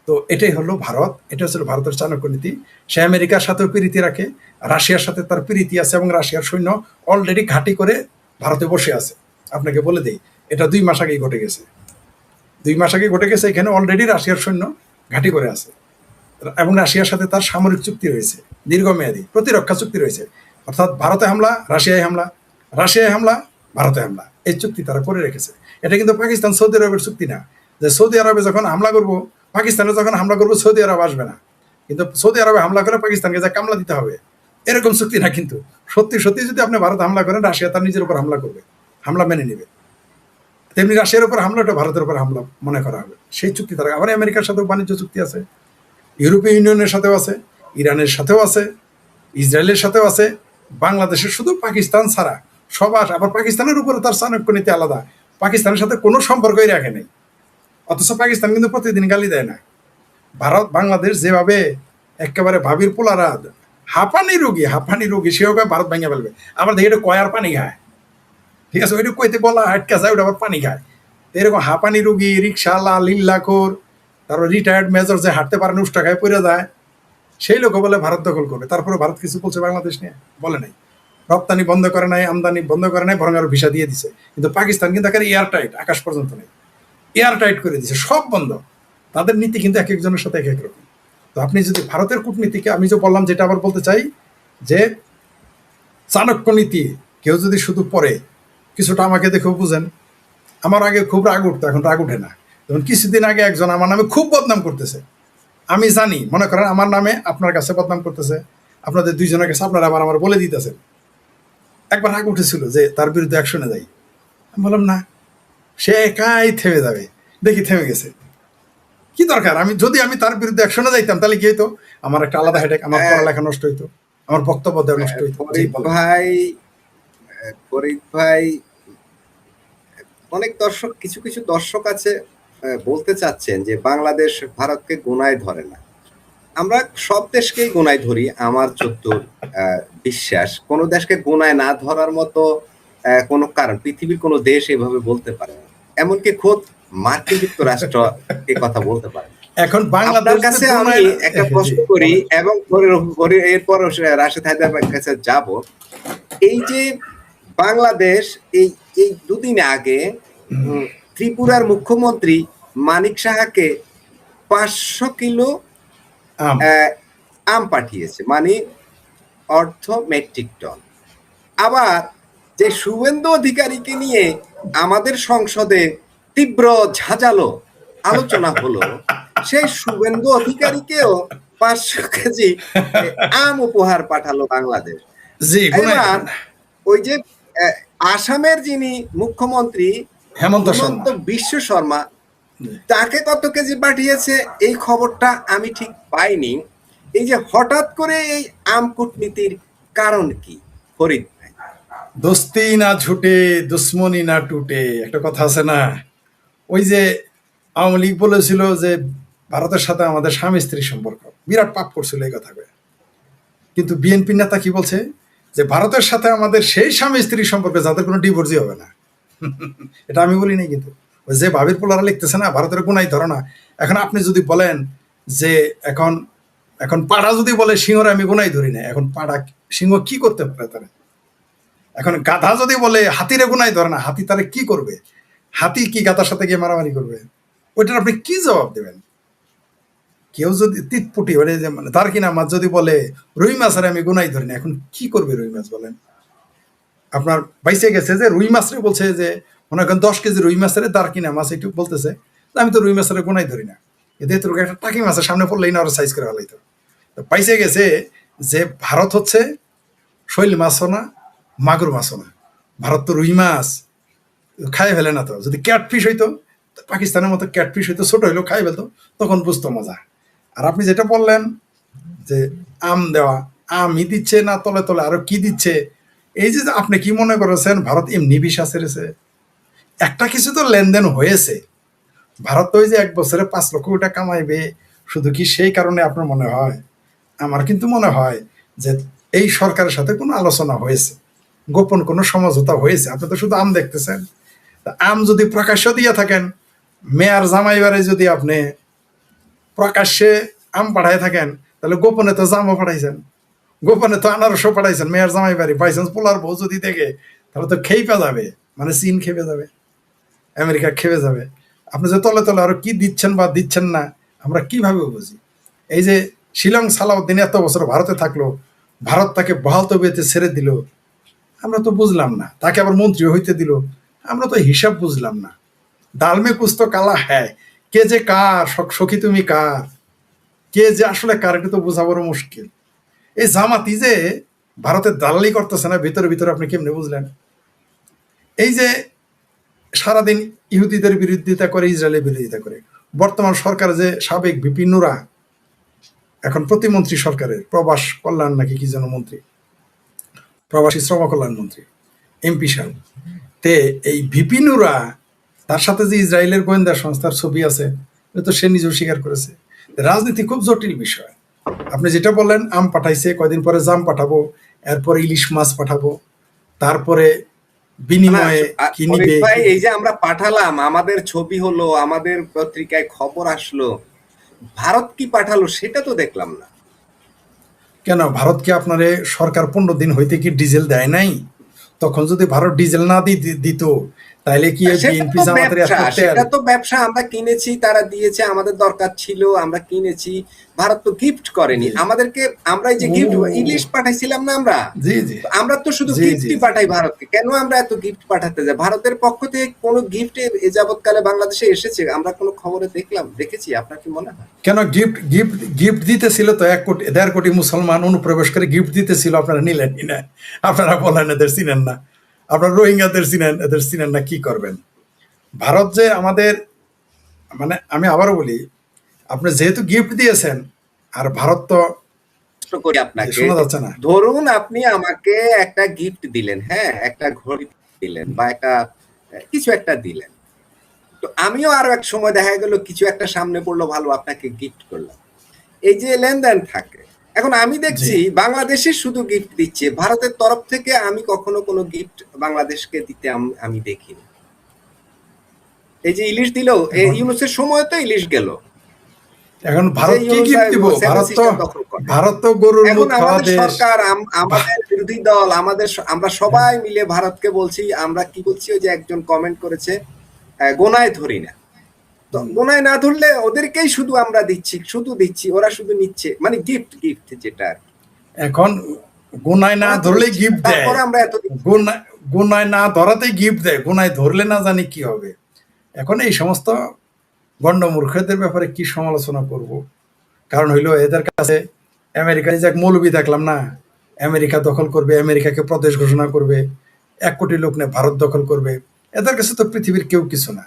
তো এটাই হলো ভারত, এটা হচ্ছে ভারতের চাণক্য নীতি। সে আমেরিকার সাথেও প্রীতি রাখে, রাশিয়ার সাথে তার প্রীতি আছে, এবং রাশিয়ার সৈন্য অলরেডি ঘাঁটি করে ভারতে বসে আছে। আপনাকে বলে দেই, এটা 2 মাস আগেই ঘটে গেছে। 2 মাস আগে ঘটে গেছে। এখানে অলরেডি রাশিয়ার সৈন্য ঘাঁটি করে আছে, এবং রাশিয়ার সাথে তার সামরিক চুক্তি রয়েছে, দীর্ঘমেয়াদী প্রতিরক্ষা চুক্তি রয়েছে। অর্থাৎ ভারতে হামলা, রাশিয়ায় হামলা, রাশিয়ায় হামলা, ভারতে হামলা, এই চুক্তি তারা করে রেখেছে। এটা কিন্তু পাকিস্তান সৌদি আরবের চুক্তি না, যে সৌদি আরবে যখন হামলা করবো, পাকিস্তানে যখন হামলা করবো, সৌদি আরব আসবে না, কিন্তু সৌদি আরবে হামলা করে পাকিস্তানকে যা কামলা দিতে হবে, এরকম চুক্তি না। কিন্তু সত্যি সত্যি যদি আপনি ভারত হামলা করেন, রাশিয়া তার নিজের উপর হামলা করবে, হামলা মেনে নেবে। তেমনি রাশিয়ার উপর হামলাটা ভারতের উপর হামলা মনে করা হবে। সেই চুক্তি তারা, আবার আমেরিকার সাথেও বাণিজ্য চুক্তি আছে, ইউরোপীয় ইউনিয়নের সাথেও আছে, ইরানের সাথেও আছে, ইসরায়েলের সাথেও আছে। বাংলাদেশের শুধু পাকিস্তান ছাড়া সবার, আবার পাকিস্তানের উপরে তার চাণক্য নীতি আলাদা। পাকিস্তানের সাথে কোনো সম্পর্কই রাখে নেই, অথচ পাকিস্তান কিন্তু প্রতিদিন গালি দেয় না। ভারত বাংলাদেশ যেভাবে একেবারে ভাবির পোলারা হাঁপানি রোগী সেও ভারত ভেঙে ফেলবে। আবার দেখি এটা কয়ার পানি খায়, ঠিক আছে, ওইটা কইতে বলা আটকা যায়, ওটা আবার পানি খায়। এরকম হাঁপানি রোগী, রিক্সাওয়ালা, লিল্লাখোর, তারপর রিটায়ার্ড মেজর যে হাঁটতে পারে না, উষ্টা খায় পড়ে যায়, সেই লোক বলে ভারত দখল করবে। তারপরে ভারত কিছু বলছে বাংলাদেশ নিয়ে? বলে নাই। রপ্তানি বন্ধ করে নাই, আমদানি বন্ধ করে নাই, বরং আরো ভিসা দিয়ে দিছে। কিন্তু পাকিস্তান কিন্তু এখানে এয়ার টাইট, আকাশ পর্যন্ত নেই, এয়ার টাইট করে দিছে, সব বন্ধ। তাদের নীতি কিন্তু এক একজনের সাথে এক এক রকম। তো আপনি যদি ভারতের কূটনীতিকে, আমি যে বললাম, যেটা আবার বলতে চাই, যে চাণক্য নীতি কেউ যদি শুধু পড়ে, কিছুটা আমাকে দেখেও বুঝেন। আমার আগে খুব রাগ উঠতো, এখন রাগ উঠে না। যেমন কিছুদিন আগে একজন আমার নামে খুব বদনাম করতেছে, আমি জানি, মনে করেন আমার নামে আপনার কাছে বদনাম করতেছে, আপনাদের দুইজনের কাছে, আপনারা আবার আমার বলে দিতেছেন। একবার রাগ উঠেছিল যে তার বিরুদ্ধে অ্যাকশনে যাই। আমি বললাম না, সে একাই থেমে যাবে। দেখি থেমে গেছে, কি দরকার? যদি আমি তার বিরুদ্ধে অ্যাকশনে যাইতাম, তাহলে কি হইতো? আমার একটা আলাদা হেডেক, আমার পড়ালেখা নষ্ট হইতো, আমার বক্তব্য দেওয়া নষ্ট হইতো। ভাই ফরিদ ভাই, অনেক দর্শক, কিছু কিছু দর্শক আছে বলতে চাচ্ছেন যে বাংলাদেশ ভারতকে গোনায় ধরে না। আমরা সব দেশকেই গোনায় ধরি, আমার যতদূর বিশ্বাস। কোনো দেশকে গোনায় না ধরার মতো কোনো কারণ পৃথিবীর কোনো দেশ এভাবে বলতে পারে না, এমনকি খোদ মার্কিন যুক্তরাষ্ট্র এই কথা বলতে পারে না। এখন আপনার বাংলাদেশ কাছে আমি একটা প্রশ্ন করি এবং এরপর রাশেদ হায়দারের কাছে যাব। এই যে বাংলাদেশ এই এই দুদিন আগে ত্রিপুরার মুখ্যমন্ত্রী মানিক সাহাকে 500 কিলো আম পাঠিয়েছে, মানে অর্থ মেট্রিক টন। আবার যে শুভেন্দু অধিকারীকে নিয়ে আমাদের সংসদে তীব্র ঝাঁঝালো আলোচনা হলো, সেই শুভেন্দু অধিকারীকেও 500 কেজি আম উপহার পাঠালো বাংলাদেশ। এবার ওই যে আসামের যিনি মুখ্যমন্ত্রী হেমন্ত বিশ্ব শর্মা, তাকে কত কেজি পাঠিয়েছে এই খবরটা আমি ঠিক পাইনি। এই যে হঠাৎ করে এই আম কূটনীতির কারণ কি ফরিদ ভাই? দোস্তি না ছুটে দুশ্মনী না টুটে, একটা কথা আছে না? ওই যে আওয়ামী লীগ বলেছিল যে ভারতের সাথে আমাদের স্বামী স্ত্রীর সম্পর্ক, বিরাট পাপ করছিল এই কথা। কিন্তু বিএনপি নেতা কি বলছে যে ভারতের সাথে আমাদের সেই স্বামী স্ত্রীর সম্পর্কে যাদের কোনো ডিভোর্সই হবে না। এটা আমি বলি নাই, কিন্তু যে ভাবির পোলারা লিখতেছে না ভারতের গুনাই ধরো না। এখন আপনি যদি বলেন যে এখন এখন পাড়া যদি বলে সিংহরে আমি গুনাই ধরি না, এখন পাড়া সিংহ কি করতে পারে তারা? এখন গাধা যদি বলে হাতিরে গুনাই ধরে না, হাতি তারা কি করবে? হাতি কি গাধার সাথে গিয়ে মারামারি করবে? ওইটার আপনি কি জবাব দেবেন? কেউ যদি তিতপুটি মানে তার কিনা মাছ যদি বলে রুই মাছের আমি গুনাই ধরি না, এখন কি করবে রুই মাছ বলেন? আপনার বাইসে গেছে যে রুই মাছরে বলছে যে মনে করেন 10 কেজি রুই মাছের দার কিনা মাছ একটু বলতেছে আমি তো রুই মাছের গুনাই ধরি না, এতে তোর একটা টাকি মাছের সামনে পড়লেই না ওরা সাইজ করে ফেলাইতো। পাইছে গেছে যে ভারত হচ্ছে শৈল মাছও না, মাগুর মাছও না, ভারত তো রুই মাছ খাই ফেলে না। তো যদি ক্যাটফিশ হইতো, পাকিস্তানের মতো ক্যাটফিশ হইতো, ছোট হইলেও খাই ফেলতো, তখন বুঝতো মজা। আর আপনি যেটা বললেন যে আম দেওয়া, আমই দিচ্ছে না তলে তলে আরো কি দিচ্ছে, এই যে আপনি কি মনে করেছেন ভারত এমনি ভিসা ছেড়েছে? একটা কিছু তো লেনদেন হয়েছে। ভারত তো ওই যে 1 বছরে 5 লক্ষ কোটি টাকা কামাইবে, শুধু কি সেই কারণে আপনার মনে হয়? আমার কিন্তু মনে হয় যে এই সরকারের সাথে কোনো আলোচনা হয়েছে, গোপন কোনো সমঝোতা হয়েছে। আপনি তো শুধু আম দেখতেছেন। আম যদি প্রকাশ্য দিয়ে থাকেন, মেয়ার জামাইবারে যদি আপনি প্রকাশ্যে আম পাঠায় থাকেন, তাহলে গোপনে তো জামও পাঠাইছেন, গোপনে তো আনারসও পাঠাইছেন মেয়ার জামাইবাড়ি। বাইচান্স পোলার বউ যদি দেখে, তাহলে তো খেপে যাবে, মানে চীন খেপে যাবে, আমেরিকা খেপে যাবে। আপনি যে তলে তলে আরো কি দিচ্ছেন বা দিচ্ছেন না, আমরা কিভাবে বুঝি? এই যে শিলং সালাউদ্দিন এত বছর ভারতে থাকলো, ভারত তাকে বহাল তবিয়তে ছেড়ে দিল, আমরা তো বুঝলাম না। তাকে আবার মন্ত্রী হইতে দিল, আমরা তো হিসাব বুঝলাম না। ডালমে কুস্তো কালা হ্যায়, কে যে কার সখী তুমি কার, কে যে আসলে কার, এটা তো বোঝা বড় মুশকিল। এই জামাতি যে ভারতের দালালি করতেছে না ভিতরে ভিতরে, আপনি কেমনে বুঝলেন? এই যে সারাদিন ইহুদিদের বিরোধিতা করে, ইসরায়েলের বিরোধিতা করে, বর্তমান সরকার যে সাবেক ভিপি নুরা, এখন প্রতিমন্ত্রী সরকারের প্রবাস কল্যাণ নাকি কি যেন মন্ত্রী, প্রবাসী শ্রম কল্যাণ মন্ত্রী, এমপি সাহেব, তে এই ভিপি নুরা, তার সাথে যে ইসরায়েলের গোয়েন্দা সংস্থার ছবি আছে, তো সে নিজেও স্বীকার করেছে। রাজনীতি খুব জটিল বিষয়। আপনি যেটা বললেন আম পাঠাইছে, কয়দিন পরে জাম পাঠাবো, এরপরে ইলিশ মাছ পাঠাবো, তারপরে বিনিময়ে কি নিবে। এই যে আমরা পাঠালাম, আমাদের ছবি হলো, আমাদের পত্রিকায় খবর আসলো, ভারত কি পাঠালো সেটা তো দেখলাম না। কেন ভারতকে আপনারে সরকার 15 দিন হইতে কি ডিজেল দেয় নাই? তখন যদি ভারত ডিজেল না দিত, তাহলে কি বিএনপি জামাতের এত তেল? সেটা তো ব্যবসা, আমরা কিনেছি, তারা দিয়েছে, আমাদের দরকার ছিল, আমরা কিনেছি। ভারত তো গিফট করেনি আমাদেরকে। আমরা এই যে গিফট ইলিশ পাঠাইছিলাম না আমরা, জি জি, আমরা তো শুধু গিফটই পাঠাই ভারতকে। কেন আমরা এত গিফট পাঠাতে যাই? ভারতের পক্ষ থেকে কোনো গিফট এ যাবৎকালে বাংলাদেশে এসেছে আমরা কোনো খবরে দেখেছি? আপনার কি মনে হয়? কেন গিফট দিতেছিল তো 1.5 কোটি মুসলমান অনুপ্রবেশ করে গিফট দিতেছিল, আপনারা নিলেন না? আপনারা বলেন এদের চিনেন না, আপনারা রোহিঙ্গাদের চিনেন, এদের চিনেন না, কি করবেন? ভারত যে আমাদের, মানে আমি আবারও বলি, আপনি যেহেতু গিফট দিয়েছেন, আর ভারত তো প্রশ্ন করি যে আপনাকে, শোনা যাচ্ছে না। ধরুন আপনি আমাকে একটা গিফট দিলেন, হ্যাঁ, একটা ঘড়ি দিলেন বা একটা কিছু একটা দিলেন, তো আমিও আরো এক সময় দেখা গেল কিছু একটা সামনে পড়লো, ভালো, আপনাকে গিফট করলাম, এই যে লেনদেন থাকে। এখন আমি জি, দেখছি বাংলাদেশে শুধু গিফট দিচ্ছে, ভারতের তরফ থেকে আমি কখনো কোনো গিফট বাংলাদেশকে দিতে আমি দেখিনি। এই যে ইলিশ দিল, এখন ইউনুসের সময় তো ইলিশ গেল, এখন যে ভারত কি ইউনুস গিফট দিব? সেভেন সিস্টার দখল করে। ভারত তো গরুর এখন দুধ খাওয়া আমাদের দেশ। সরকার, আমাদের বিরোধী দল, আমরা সবাই মিলে ভারতকে বলছি, আমরা কি বলছি, ওই যে একজন কমেন্ট করেছে, গোনায় ধরি না। তো গোনায় না ধরলে ওদেরকেই শুধু আমরা দিচ্ছি, শুধু দিচ্ছি, ওরা শুধু নিচ্ছে, মানে গিফট গিফট যেটা আর কি। এখন গোনায় না ওরা তো ধরলে নিচ্ছে, গিফট দেয়, তারপরে আমরা এত দিচ্ছি। গোনায় না ধরাতে গিফট দেয়, গোনায় ধরলে না জানি কি হবে। এখন এই সমস্ত গণ্ডমূর্খদের ব্যাপারে কি সমালোচনা করব? কারণ হইলো এদের কাছে আমেরিকায় যে এক মৌলবি দেখলাম না, আমেরিকা দখল করবে, আমেরিকাকে প্রদেশ ঘোষণা করবে, 1 কোটি লোক নিয়ে ভারত দখল করবে। এদের কাছে তো পৃথিবীর কেউ কিছু না,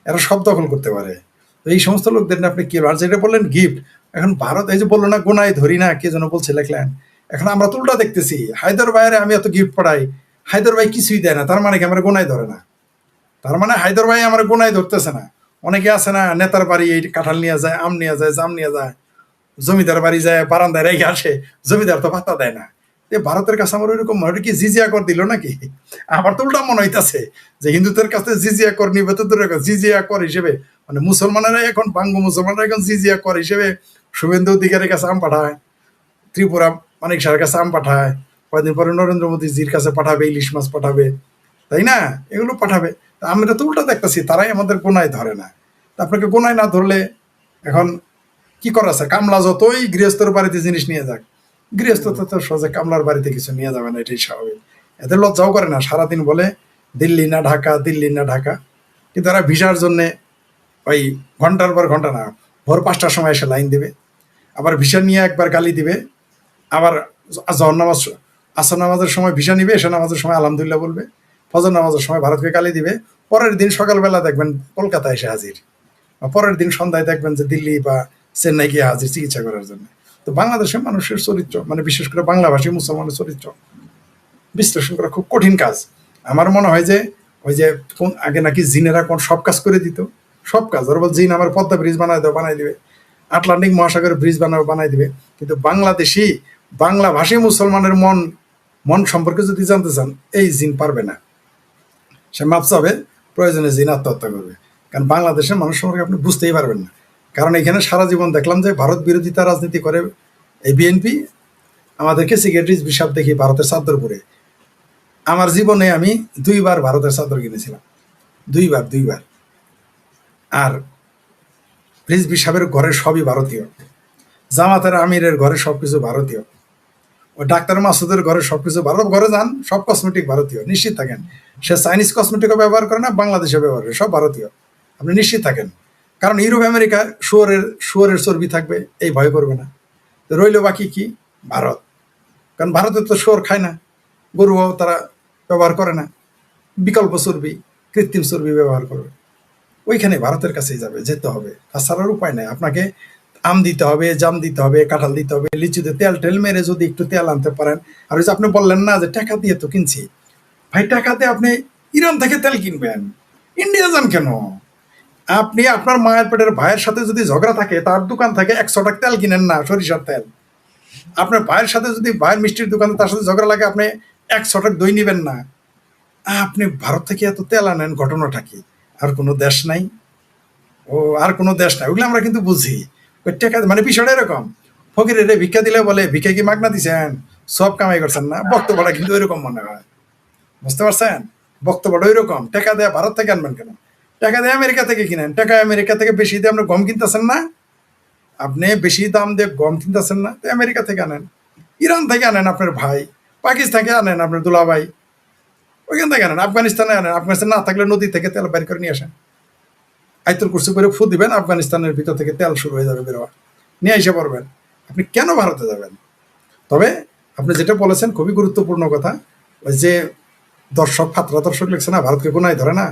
এরা সব দখল করতে পারে। তো এই সমস্ত লোকদের নিয়ে আপনি কি, আর যেটা বললেন গিফট, এখন ভারত এই যে বললো না গোনায় ধরি না, কে যেন বলছে লেখলেন, এখন আমরা তো উল্টা দেখতেছি, হায়দার ভাইয়ের আমি এত গিফট পাঠাই, হায়দার ভাই কিছুই দেয় না, তার মানে কি আমার গোনায় ধরে না? তার মানে হায়দার ভাই আমার গোনায় ধরতেছে না। অনেকে আছে না, নেতার বাড়ি এই কাঁঠাল নিয়ে যায়, আম নিয়ে যায়, জাম নিয়ে যায়, জমিদার বাড়ি যায় বারান্দায় রেখে আসে, জমিদার তো ভাতা দেয় না। ভারতের কাছে আমার ওইরকম মনে কি জিজিয়া কর দিল নাকি? আমার তো উল্টা মনে হইতাছে যে হিন্দুদের কাছে জিজিয়া কর নিবে, তো দূরের কথা, জিজিয়া কর হিসেবে মানে মুসলমানেরা এখন, বাঙ্গু মুসলমানরা এখন জিজিয়া কর হিসেবে শুভেন্দু অধিকারীর কাছে আম পাঠায়, ত্রিপুরা মানিক শাহের কাছে আম পাঠায়, কয়েকদিন পরে নরেন্দ্র মোদীজির কাছে পাঠাবে, ইলিশ মাছ পাঠাবে, তাই না? এগুলো পাঠাবে। আমরা তো উল্টা দেখতেছি, তারাই আমাদের গোনায় ধরে না। তা আপনাকে গোনায় না ধরলে এখন কি করা আছে? কামলা যতই গৃহস্থর বাড়িতে জিনিস নিয়ে যাক, গৃহস্থ তো সহজে কামলার বাড়িতে কিছু নিয়ে যাবে না, এটাই স্বাভাবিক। এদের লজ্জাও করে না, সারাদিন বলে দিল্লি না ঢাকা, দিল্লি না ঢাকা, কিন্তু এরা ভিসার জন্যে ওই ঘন্টার পর ঘন্টা না, ভোর 5টার সময় এসে লাইন দিবে, আবার ভিসা নিয়ে একবার গালি দিবে, আবার জহর নামাজ, আসর নামাজের সময় ভিসা নিবে, এসে নামাজের সময় আলহামদুলিল্লাহ বলবে, ফজর নামাজের সময় ভারতকে গালি দিবে, পরের দিন সকালবেলা দেখবেন কলকাতা এসে হাজির, পরের দিন সন্ধ্যায় দেখবেন যে দিল্লি বা চেন্নাই গিয়ে হাজির চিকিৎসা করার জন্য। তো বাংলাদেশের মানুষের চরিত্র, মানে বিশেষ করে বাংলাভাষী মুসলমানের চরিত্র বিশ্লেষণ করা খুব কঠিন কাজ। আমার মনে হয় যে ওই যে কোন আগে নাকি জিনেরা কোন সব কাজ করে দিত, সব কাজ, ওরা বল জিন আমার পদ্মা ব্রিজ বানায় দেবো, বানাই দিবে, আটলান্টিক মহাসাগরের ব্রিজ বানাই দিবে। কিন্তু বাংলাদেশি বাংলাভাষী মুসলমানের মন সম্পর্কে যদি জানতে চান, এই জিন পারবে না। সে মাপ চাবে, প্রয়োজনে জিন আত্মহত্যা করবে। কারণ বাংলাদেশের মানুষ সম্পর্কে আপনি বুঝতেই পারবেন না। কারণ এখানে সারা জীবন দেখলাম যে ভারত বিরোধিতা রাজনীতি করে এই বিএনপি, আমাদেরকে সিগারেট বিষাদ দেখি ভারতের চাদর পরে। আমার জীবনে আমি 2বার ভারতের চাদর কিনেছিলাম, 2বার। আর রিজভি সাহেবের ঘরে সবই ভারতীয়, জামাতের আমিরের ঘরে সবকিছু ভারতীয়, ওই ডাক্তার মাসুদের ঘরে সবকিছু ভারত, ঘরে যান সব কসমেটিক ভারতীয়, নিশ্চিত থাকেন। সে চাইনিজ কসমেটিকও ব্যবহার করে না, বাংলাদেশে ব্যবহার করে, সব ভারতীয়, আপনি নিশ্চিত থাকেন। কারণ ইউরোপ আমেরিকা শুয়োরের চর্বি থাকবে, এই ভয় করবে না। তো রইল বাকি কি? ভারত। কারণ ভারতের তো শুয়োর খায় না, গরুও তারা ব্যবহার করে না, বিকল্প চর্বি, কৃত্রিম চর্বি ব্যবহার করবে। ওইখানে ভারতের কাছেই যাবে, যেতে হবে, তাছাড়ার উপায় নাই। আপনাকে আম দিতে হবে, জাম দিতে হবে, কাঁঠাল দিতে হবে, লিচুতে তেল টেল মেরে যদি একটু তেল আনতে পারেন। আর ওই যে আপনি বললেন না যে টাকা দিয়ে তো কিনছি, ভাই টাকা দিয়ে আপনি ইরান থেকে তেল কিনবেন, ইন্ডিয়া যান কেন? আপনি আপনার মায়ের পেটের ভাইয়ের সাথে যদি ঝগড়া থাকে, তার দোকান থেকে 100 টাকা তেল কিনেন না, সরিষার তেল। আপনার ভাইয়ের সাথে যদি ভাইয়ের মিষ্টির দোকানে তার সাথে ঝগড়া লাগে, আপনি 100 টাকা দই নিবেন না। আপনি ভারত থেকে এত তেল আনেন, ঘটনাটা কি? আর কোনো দেশ নাই? ও আর কোনো দেশ নাই, ওগুলো আমরা কিন্তু বুঝি। ওই টাকা মানে বিষয়টা এরকম, ফকিরের ভিক্ষা দিলে বলে ভিক্ষা কি মাগনা দিছেন, সব কামাই করছেন না, বক্তব্যটা কিন্তু ওইরকম মনে হয়। বুঝতে পারছেন? বক্তব্যটা ওইরকম। টাকা দেয়া ভারত থেকে আনবেন কেন? টাকা দিয়ে আমেরিকা থেকে কিনেন, টাকা আমেরিকা থেকে বেশি দিয়ে আপনি গম কিনতেছেন না, আপনি বেশি দাম দিয়ে গম কিনতেছেন না, তো আমেরিকা থেকে আনেন, ইরান থেকে আনেন আপনার ভাই, পাকিস্তান থেকে আনেন আপনার দুলা ভাই, ওইখান থেকে আনেন, আফগানিস্তানে আনেন, আফগানিস্তান না থাকলে নদী থেকে তেল বের করে নিয়ে আসেন, আইতুল কুরসি করে ফু দিবেন, আফগানিস্তানের ভিতর থেকে তেল শুরু হয়ে যাবে বেরোয়া, নিয়ে এসে পড়বেন। আপনি কেন ভারতে যাবেন? তবে আপনি যেটা বলেছেন খুবই গুরুত্বপূর্ণ কথা, ওই যে ফাতরা দর্শক লিখছে না, ভারতকে গোনায় ধরে না,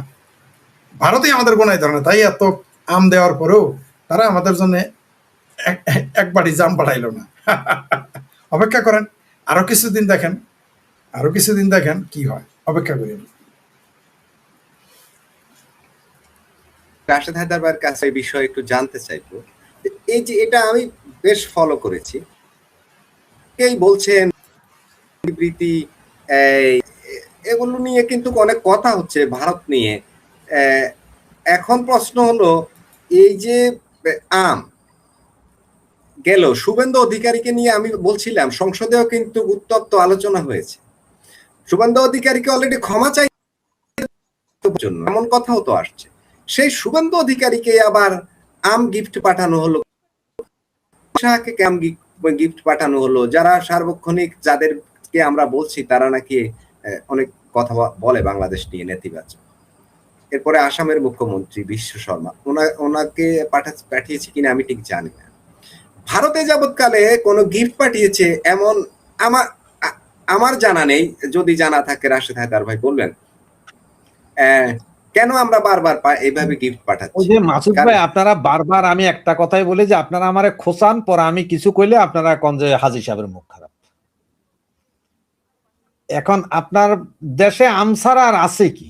ভারতেই আমাদের গোনায় ধরে না, তাই এত আম দেওয়ার পরেও তারা আমাদের জন্য এক বাড়ি জাম পাঠাইলো না। অপেক্ষা করেন, আরো কিছুদিন দেখেন, আরো কিছুদিন দেখেন কি হয়, অপেক্ষা করি। রাশেদ হায়দার ভাইয়ের কাছে এই বিষয়ে একটু জানতে চাইবো, এই যে এটা আমি বেশ ফলো করেছি, কেই বলছেন বিবৃতি, এগুলো নিয়ে কিন্তু অনেক কথা হচ্ছে ভারত নিয়ে। এখন প্রশ্ন হলো, এই যে আম গেল, শুভেন্দু অধিকারীকে নিয়ে আমি বলছিলাম সংসদেও কিন্তু উত্তপ্ত আলোচনা হয়েছে, শুভেন্দু অধিকারীকে অলরেডি ক্ষমা চাই জন্য এমন কথাও তো আসছে। সেই শুভেন্দু অধিকারীকে আবার আম গিফট পাঠানো হলো, আম গিফট পাঠানো হলো, যারা সার্বক্ষণিক যাদেরকে আমরা বলছি তারা নাকি অনেক কথা বলে বাংলাদেশ নিয়ে নেতিবাচক। এরপরে আসামের মুখ্যমন্ত্রী বিশ্ব শর্মা, ওনাকে পাঠিয়েছে কিনা আমি ঠিক জানি না। ভারতে যাবৎকালে কোনো গিফট পাঠিয়েছে এমন আমার জানা নেই, যদি জানা থাকে রাশেদ হায়দার ভাই বলবেন। কেন আমরা বারবার এইভাবে গিফট পাঠাচ্ছি? ওই যে মাসুদ ভাই, আপনারা বারবার, আমি একটা কথাই বলি যে আপনারা আমারে খোসান, পরে আমি কিছু কইলে আপনারা কোন যে হাজী সাহেবের মুখ খারাপ। এখন আপনার দেশে আম ছাড়া আর আছে কি?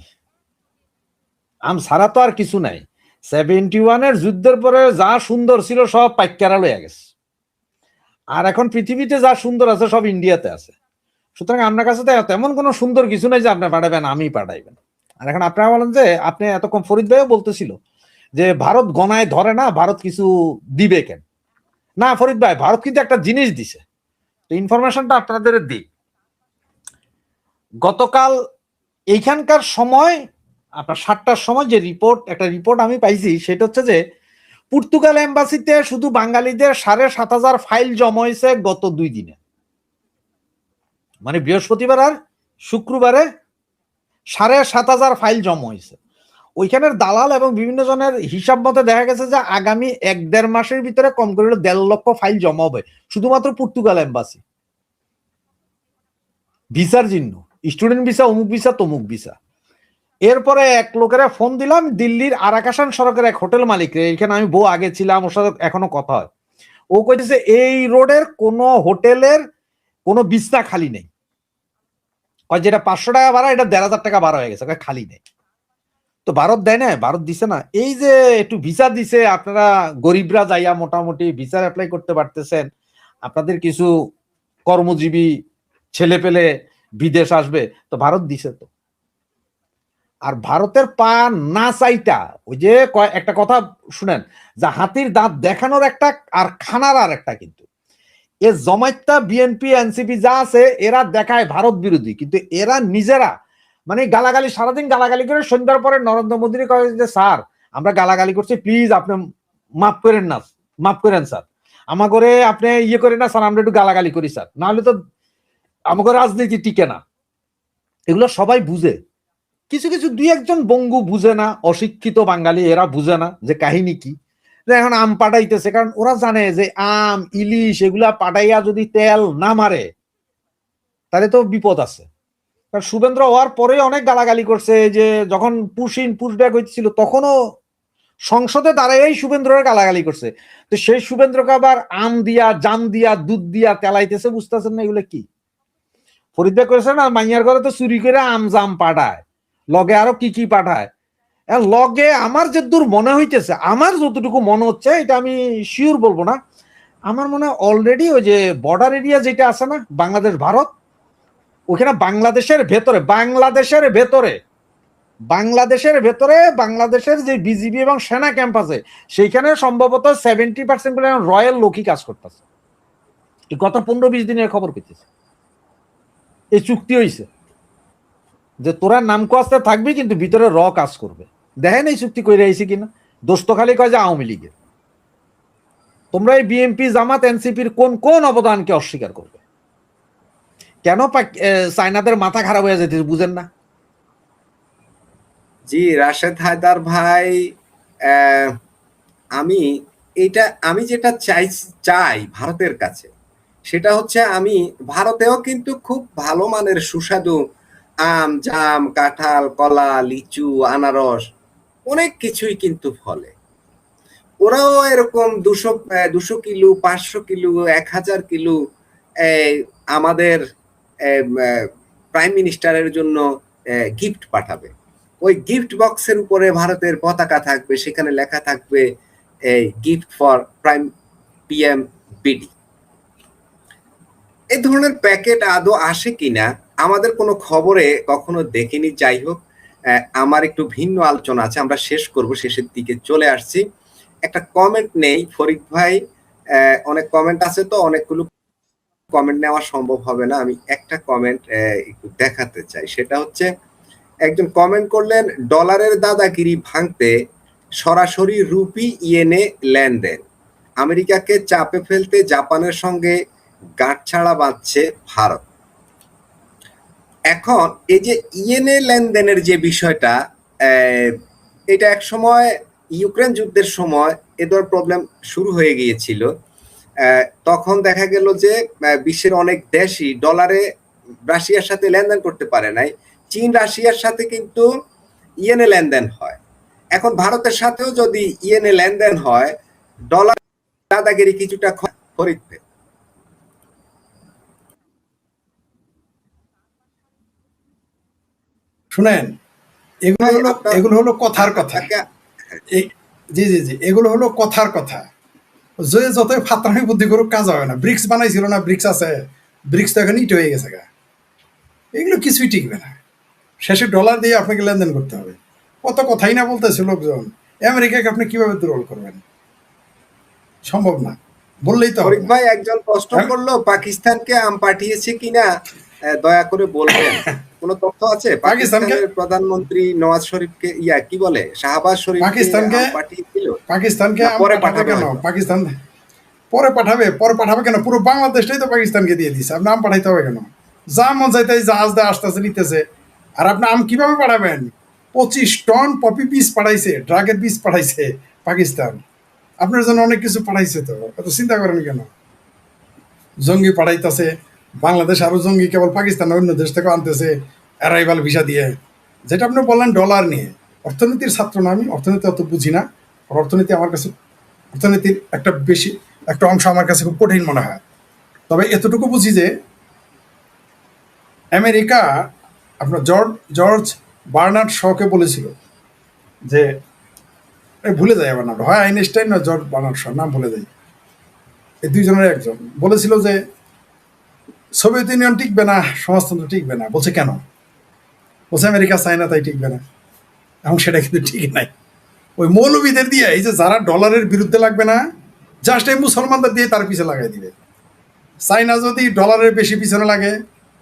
আম ছাড়া তো আর কিছু নাই। 71-এর যুদ্ধের পরে যা সুন্দর ছিল সব পাইকারা লইয়া গেছে, আর এখন পৃথিবীতে যা সুন্দর আছে সব ইন্ডিয়াতে আছে। সুতরাং আপনার কাছে তো তেমন কোনো সুন্দর কিছু নাই যে আপনি পাঠাবেন, আমি পাঠাইবেন। আর এখন আপনারা বলেন যে আপনি এতক্ষণ ফরিদ ভাইও বলতেছিল যে ভারত গনায় ধরে না, ভারত কিছু দিবে কেন? না ফরিদ ভাই, ভারত কিন্তু একটা জিনিস দিছে, তো ইনফরমেশনটা আপনাদের দিই। গতকাল এইখানকার সময় আপনার 7টার সময় যে একটা রিপোর্ট আমি পাইছি, সেটা হচ্ছে যে পর্তুগাল এম্বাসিতে শুধু বাঙালিদের 7,500 ফাইল জমা হয়েছে গত 2 দিনে, মানে বৃহস্পতিবার আর শুক্রবারে 7,500 ফাইল জমা হয়েছে। ওইখানের দালাল এবং বিভিন্ন জনের হিসাব মতে দেখা গেছে যে আগামী 1-1.5 মাসের ভিতরে কম করে 1.5 লক্ষ ফাইল জমা হবে শুধুমাত্র পর্তুগাল এম্বাসি, ভিসার জন্য, স্টুডেন্ট ভিসা, অমুক ভিসা, তমুক ভিসা। এরপরে এক লোকেরা ফোন দিলাম, দিল্লির আরাকাসান সড়কের এক হোটেল মালিক, এখানে আমি বউ আগে ছিলাম, ওর সাথে এখনো কথা হয়। ও কইতেছে এই রোডের কোন হোটেলের কোনো বিছনা খালি নেই, যেটা 500 টাকা ভাড়া এটা 1,500 টাকা ভাড়া হয়ে গেছে, খালি নেই। তো ভারত দেয় না, ভারত দিছে না। এই যে একটু ভিসা দিছে, আপনারা গরিবরা যাইয়া মোটামুটি ভিসা অ্যাপ্লাই করতে পারতেছেন, আপনাদের কিছু কর্মজীবী ছেলে পেলে বিদেশ আসবে, তো ভারত দিছে। তো আর ভারতের পা না চাইটা, ওই যে একটা কথা শুনেন, যে হাতির দাঁত দেখানোর একটা আর খানার আর একটা, কিন্তু এ জমাইতা বিএনপি এনসিপি যা আছে এরা দেখায় ভারত বিরোধী, কিন্তু এরা নিজেরা মানে গালাগালি, সারাদিন গালাগালি করে সন্ধ্যার পরে নরেন্দ্র মোদীর কয়ে যে স্যার আমরা গালাগালি করছি, প্লিজ আপনি মাফ করেন না, মাফ করেন স্যার, আমার করে আপনি ইয়ে করেন না স্যার, আমরা একটু গালাগালি করি স্যার, নাহলে তো আমাকে রাজনীতি টিকে না। এগুলো সবাই বুঝে, কিছু কিছু 2-1 বঙ্গু বুঝে না, অশিক্ষিত বাঙালি এরা বুঝে না যে কাহিনী কি। এখন আম পাঠাইতেছে, কারণ ওরা জানে যে আম ইলিশ এগুলা পাঠাইয়া যদি তেল না মারে তাহলে তো বিপদ আছে। কারণ শুভেন্দ্র হওয়ার পরে অনেক গালাগালি করছে, যে যখন পুশব্যাক হইতেছিল তখনও সংসদে দাঁড়াই শুভেন্দ্রের গালাগালি করছে। তো সেই শুভেন্দ্রকে আবার আম দিয়া, জাম দিয়া, দুধ দিয়া তেলাইতেছে, বুঝতেছেন না এগুলো কি? ফরিদ ভাই করেছে না, মাইয়ার ঘরে তো চুরি করে আম জাম পাঠায়, লগে আরো কি কি পাঠায়। লগে আমার যে দূর মনে হইতেছে, আমার যতটুকু মনে হচ্ছে, এটা আমি শিওর বলবো না, আমার মনে হয় অলরেডি ওই যে বর্ডার এরিয়া যেটা আছে না বাংলাদেশ ভারত, ওখানে বাংলাদেশের ভেতরে বাংলাদেশের যে বিজিবি এবং সেনা ক্যাম্প আছে, সেইখানে সম্ভবত 70% রয়্যাল লোকই কাজ করতেছে। গত 15-20 দিনের খবর পেতেছে, এই চুক্তি হয়েছে যে তোরা নাম কোয়াস্তে থাকবি কিন্তু ভিতরে কাজ করবে। দেখেন এই চুক্তি করে আইছি কিনা, দোস্ত খালি কয় যে আওয়ামী লীগের। তোমরা এই বিএনপি জামাত এনসিপির কোন কোন অবদানকে অস্বীকার করবে? কেন চায়নাদের মাথা খারাপ হয়ে যেতে বুঝেন না? জি রাশেদ হায়দার ভাই, আমি যেটা চাই ভারতের কাছে, সেটা হচ্ছে আমি ভারতেও কিন্তু খুব ভালো মানের সুস্বাদু আম, জাম, কাঁঠাল, কলা, লিচু, আনারস অনেক কিছুই কিন্তু ফলে। ওরাও এরকম 200 কিলো, 500 কিলো, 1000 কিলো এই, আমাদের প্রাইম মিনিস্টারের জন্য গিফট পাঠাবে। ওই গিফট বক্সের উপরে ভারতের পতাকা থাকবে, সেখানে লেখা থাকবে এই gift for prime PM BD. এই ধরনের প্যাকেট আদৌ আসে কিনা আমাদের কোনো খবরে কখনো দেখিনি। যাই হোক, আমার একটু ভিন্ন আলোচনা আছে, আমরা শেষ করব, শেষের দিকে চলে আসছি। একটা কমেন্ট নেই ফরিদ ভাই, অনেক কমেন্ট আছে তো অনেকগুলো কমেন্ট নেওয়া সম্ভব হবে না, আমি একটা কমেন্ট একটু দেখাতে চাই। সেটা হচ্ছে একজন কমেন্ট করলেন, ডলারের দাদাগিরি ভাঙতে সরাসরি রুপি ইয়েনে লেনদেন, আমেরিকাকে চাপে ফেলতে জাপানের সঙ্গে গাঁটছাড়া বাঁধছে ভারত। এখন এই যে ইয়েনে লেনদেনের যে বিষয়টা, এটা এক সময় ইউক্রেন যুদ্ধের সময় এ ধরনের প্রবলেম শুরু হয়ে গিয়েছিল। তখন দেখা গেল যে বিশ্বের অনেক দেশই ডলারে রাশিয়ার সাথে লেনদেন করতে পারে নাই। চীন রাশিয়ার সাথে কিন্তু ইয়েনে লেনদেন হয়। এখন ভারতের সাথেও যদি ইয়েনে লেনদেন হয়, ডলার দাদাগিরি কিছুটা খরিদবে। শুনেন, এগুলো হলো কথার কথা। জি জি জি, এগুলো হলো কথার কথা। যে যতই ফাতরামি বুদ্ধি করুক কাজ হবে না। ব্রিক্স বানাইছিল না, ব্রিক্স আছে, ব্রিক্স তো এখন ইট হয়ে গেছে গা। এগুলো কিছুই টিকবে না। শেষে ডলার দিয়ে আপনাকে লেনদেন করতে হবে। কত কথাই না বলতেছে লোকজন। আমেরিকাকে আপনি কিভাবে দুর্বল করবেন? সম্ভব না, বললেই তো হবে না। ভাই একজন প্রশ্ন করলো পাকিস্তানকে আম পাঠিয়েছে কিনা, দয়া করে বলবেন। কোন তথ্য আছে পাকিস্তানের প্রধানমন্ত্রী নওয়াজ শরীফকে কি বলে শাহবাজ শরীফ পাকিস্তানকে পাঠিয়েছিল? পাকিস্তানকে পরে পাঠাবে কেন? পাকিস্তান পরে পাঠাবে কেন? পুরো বাংলাদেশটাই তো পাকিস্তানকে দিয়ে দিছে। আপনি আম পাঠাইতে হবে কেন? যা মন চাইতে জাহাজ দিয়ে আসতেছে নিতেছে। আর আপনি আম কিভাবে পাঠাবেন? 25 টন পপি বীজ পাঠাইছে, ড্রাগের বীজ পাঠাইছে পাকিস্তান। আপনার জন্য অনেক কিছু পাঠাইছে, তো এত চিন্তা করেন কেন? জঙ্গি পাঠাইতেছে বাংলাদেশ, আরো জঙ্গি কেবল পাকিস্তান অন্য দেশ থেকে আনতেছে অ্যারাইভাল ভিসা দিয়ে। যেটা আপনি বললেন ডলার নিয়ে, অর্থনীতির ছাত্র না আমি, অর্থনীতি অত বুঝি না। অর্থনীতি আমার কাছে, অর্থনীতির একটা অংশ আমার কাছে খুব কঠিন মনে হয়। তবে এতটুকু বুঝি যে আমেরিকা আপনার জর্জ বার্নার্ড শকে বলেছিল যে, ভুলে যায় আমার নাম, হয় আইনস্টাইন না জর্জ বার্নার্ড শ, নাম ভুলে যায়, এই দুইজনের একজন বলেছিল যে সোভিয়েত ইউনিয়ন টিকবে না, সমাজতন্ত্র টিকবে না। বলছে কেন? বলছে আমেরিকা চায় না তাই টিকবে না। এখন সেটা কিন্তু ঠিক নাই। ওই মৌলবীদের দিয়ে, এই যে যারা ডলারের বিরুদ্ধে লাগবে না, জাস্ট এই মুসলমানদের দিয়ে তার পিছনে লাগাই দিবে। চাইনা যদি ডলারের বেশি পিছনে লাগে,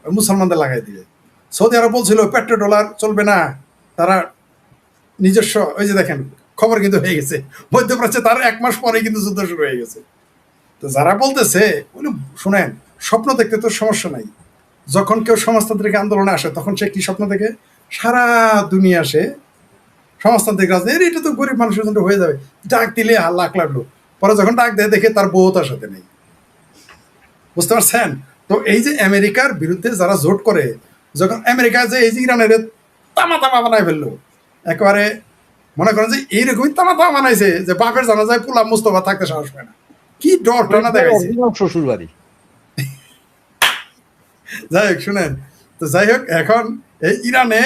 ওই মুসলমানদের লাগাই দিবে। সৌদি আরব বলছিল পেট্রো ডলার চলবে না, তারা নিজস্ব, ওই যে দেখেন খবর কিন্তু হয়ে গেছে, মধ্যপ্রাচ্যে তার 1 মাস পরে কিন্তু যুদ্ধ শুরু হয়ে গেছে। তো যারা বলতেছে, শুনেন, স্বপ্ন দেখতে তো সমস্যা নাই। যখন কেউ সমাজতান্ত্রিক আন্দোলনে আসে তখন সে কি স্বপ্ন দেখে? সারা দুনিয়া সে সমাজতান্ত্রিক রাজনীতি, এটা তো গরিব মানুষের জন্য হয়ে যাবে, ডাক দিলে লাখ লাগলো। পরে যখন ডাক দেয় দেখে তার বউ তার সাথে নেই। বুঝতে পারছেন? তো এই যে আমেরিকার বিরুদ্ধে যারা জোট করে, যখন আমেরিকা যে এই যে ইরানের তামা বানায় ফেললো, একেবারে মনে করেন যে এইরকমই তামা বানাইছে যে বাপের জানা যায় পোলা মুস্তফা থাকতে সাহস পায় না। কি ডর টানা দেখাইছে শ্বশুর বাড়ি। যাই হোক, শুনেন, তো যাই হোক, এখন এই ইরানে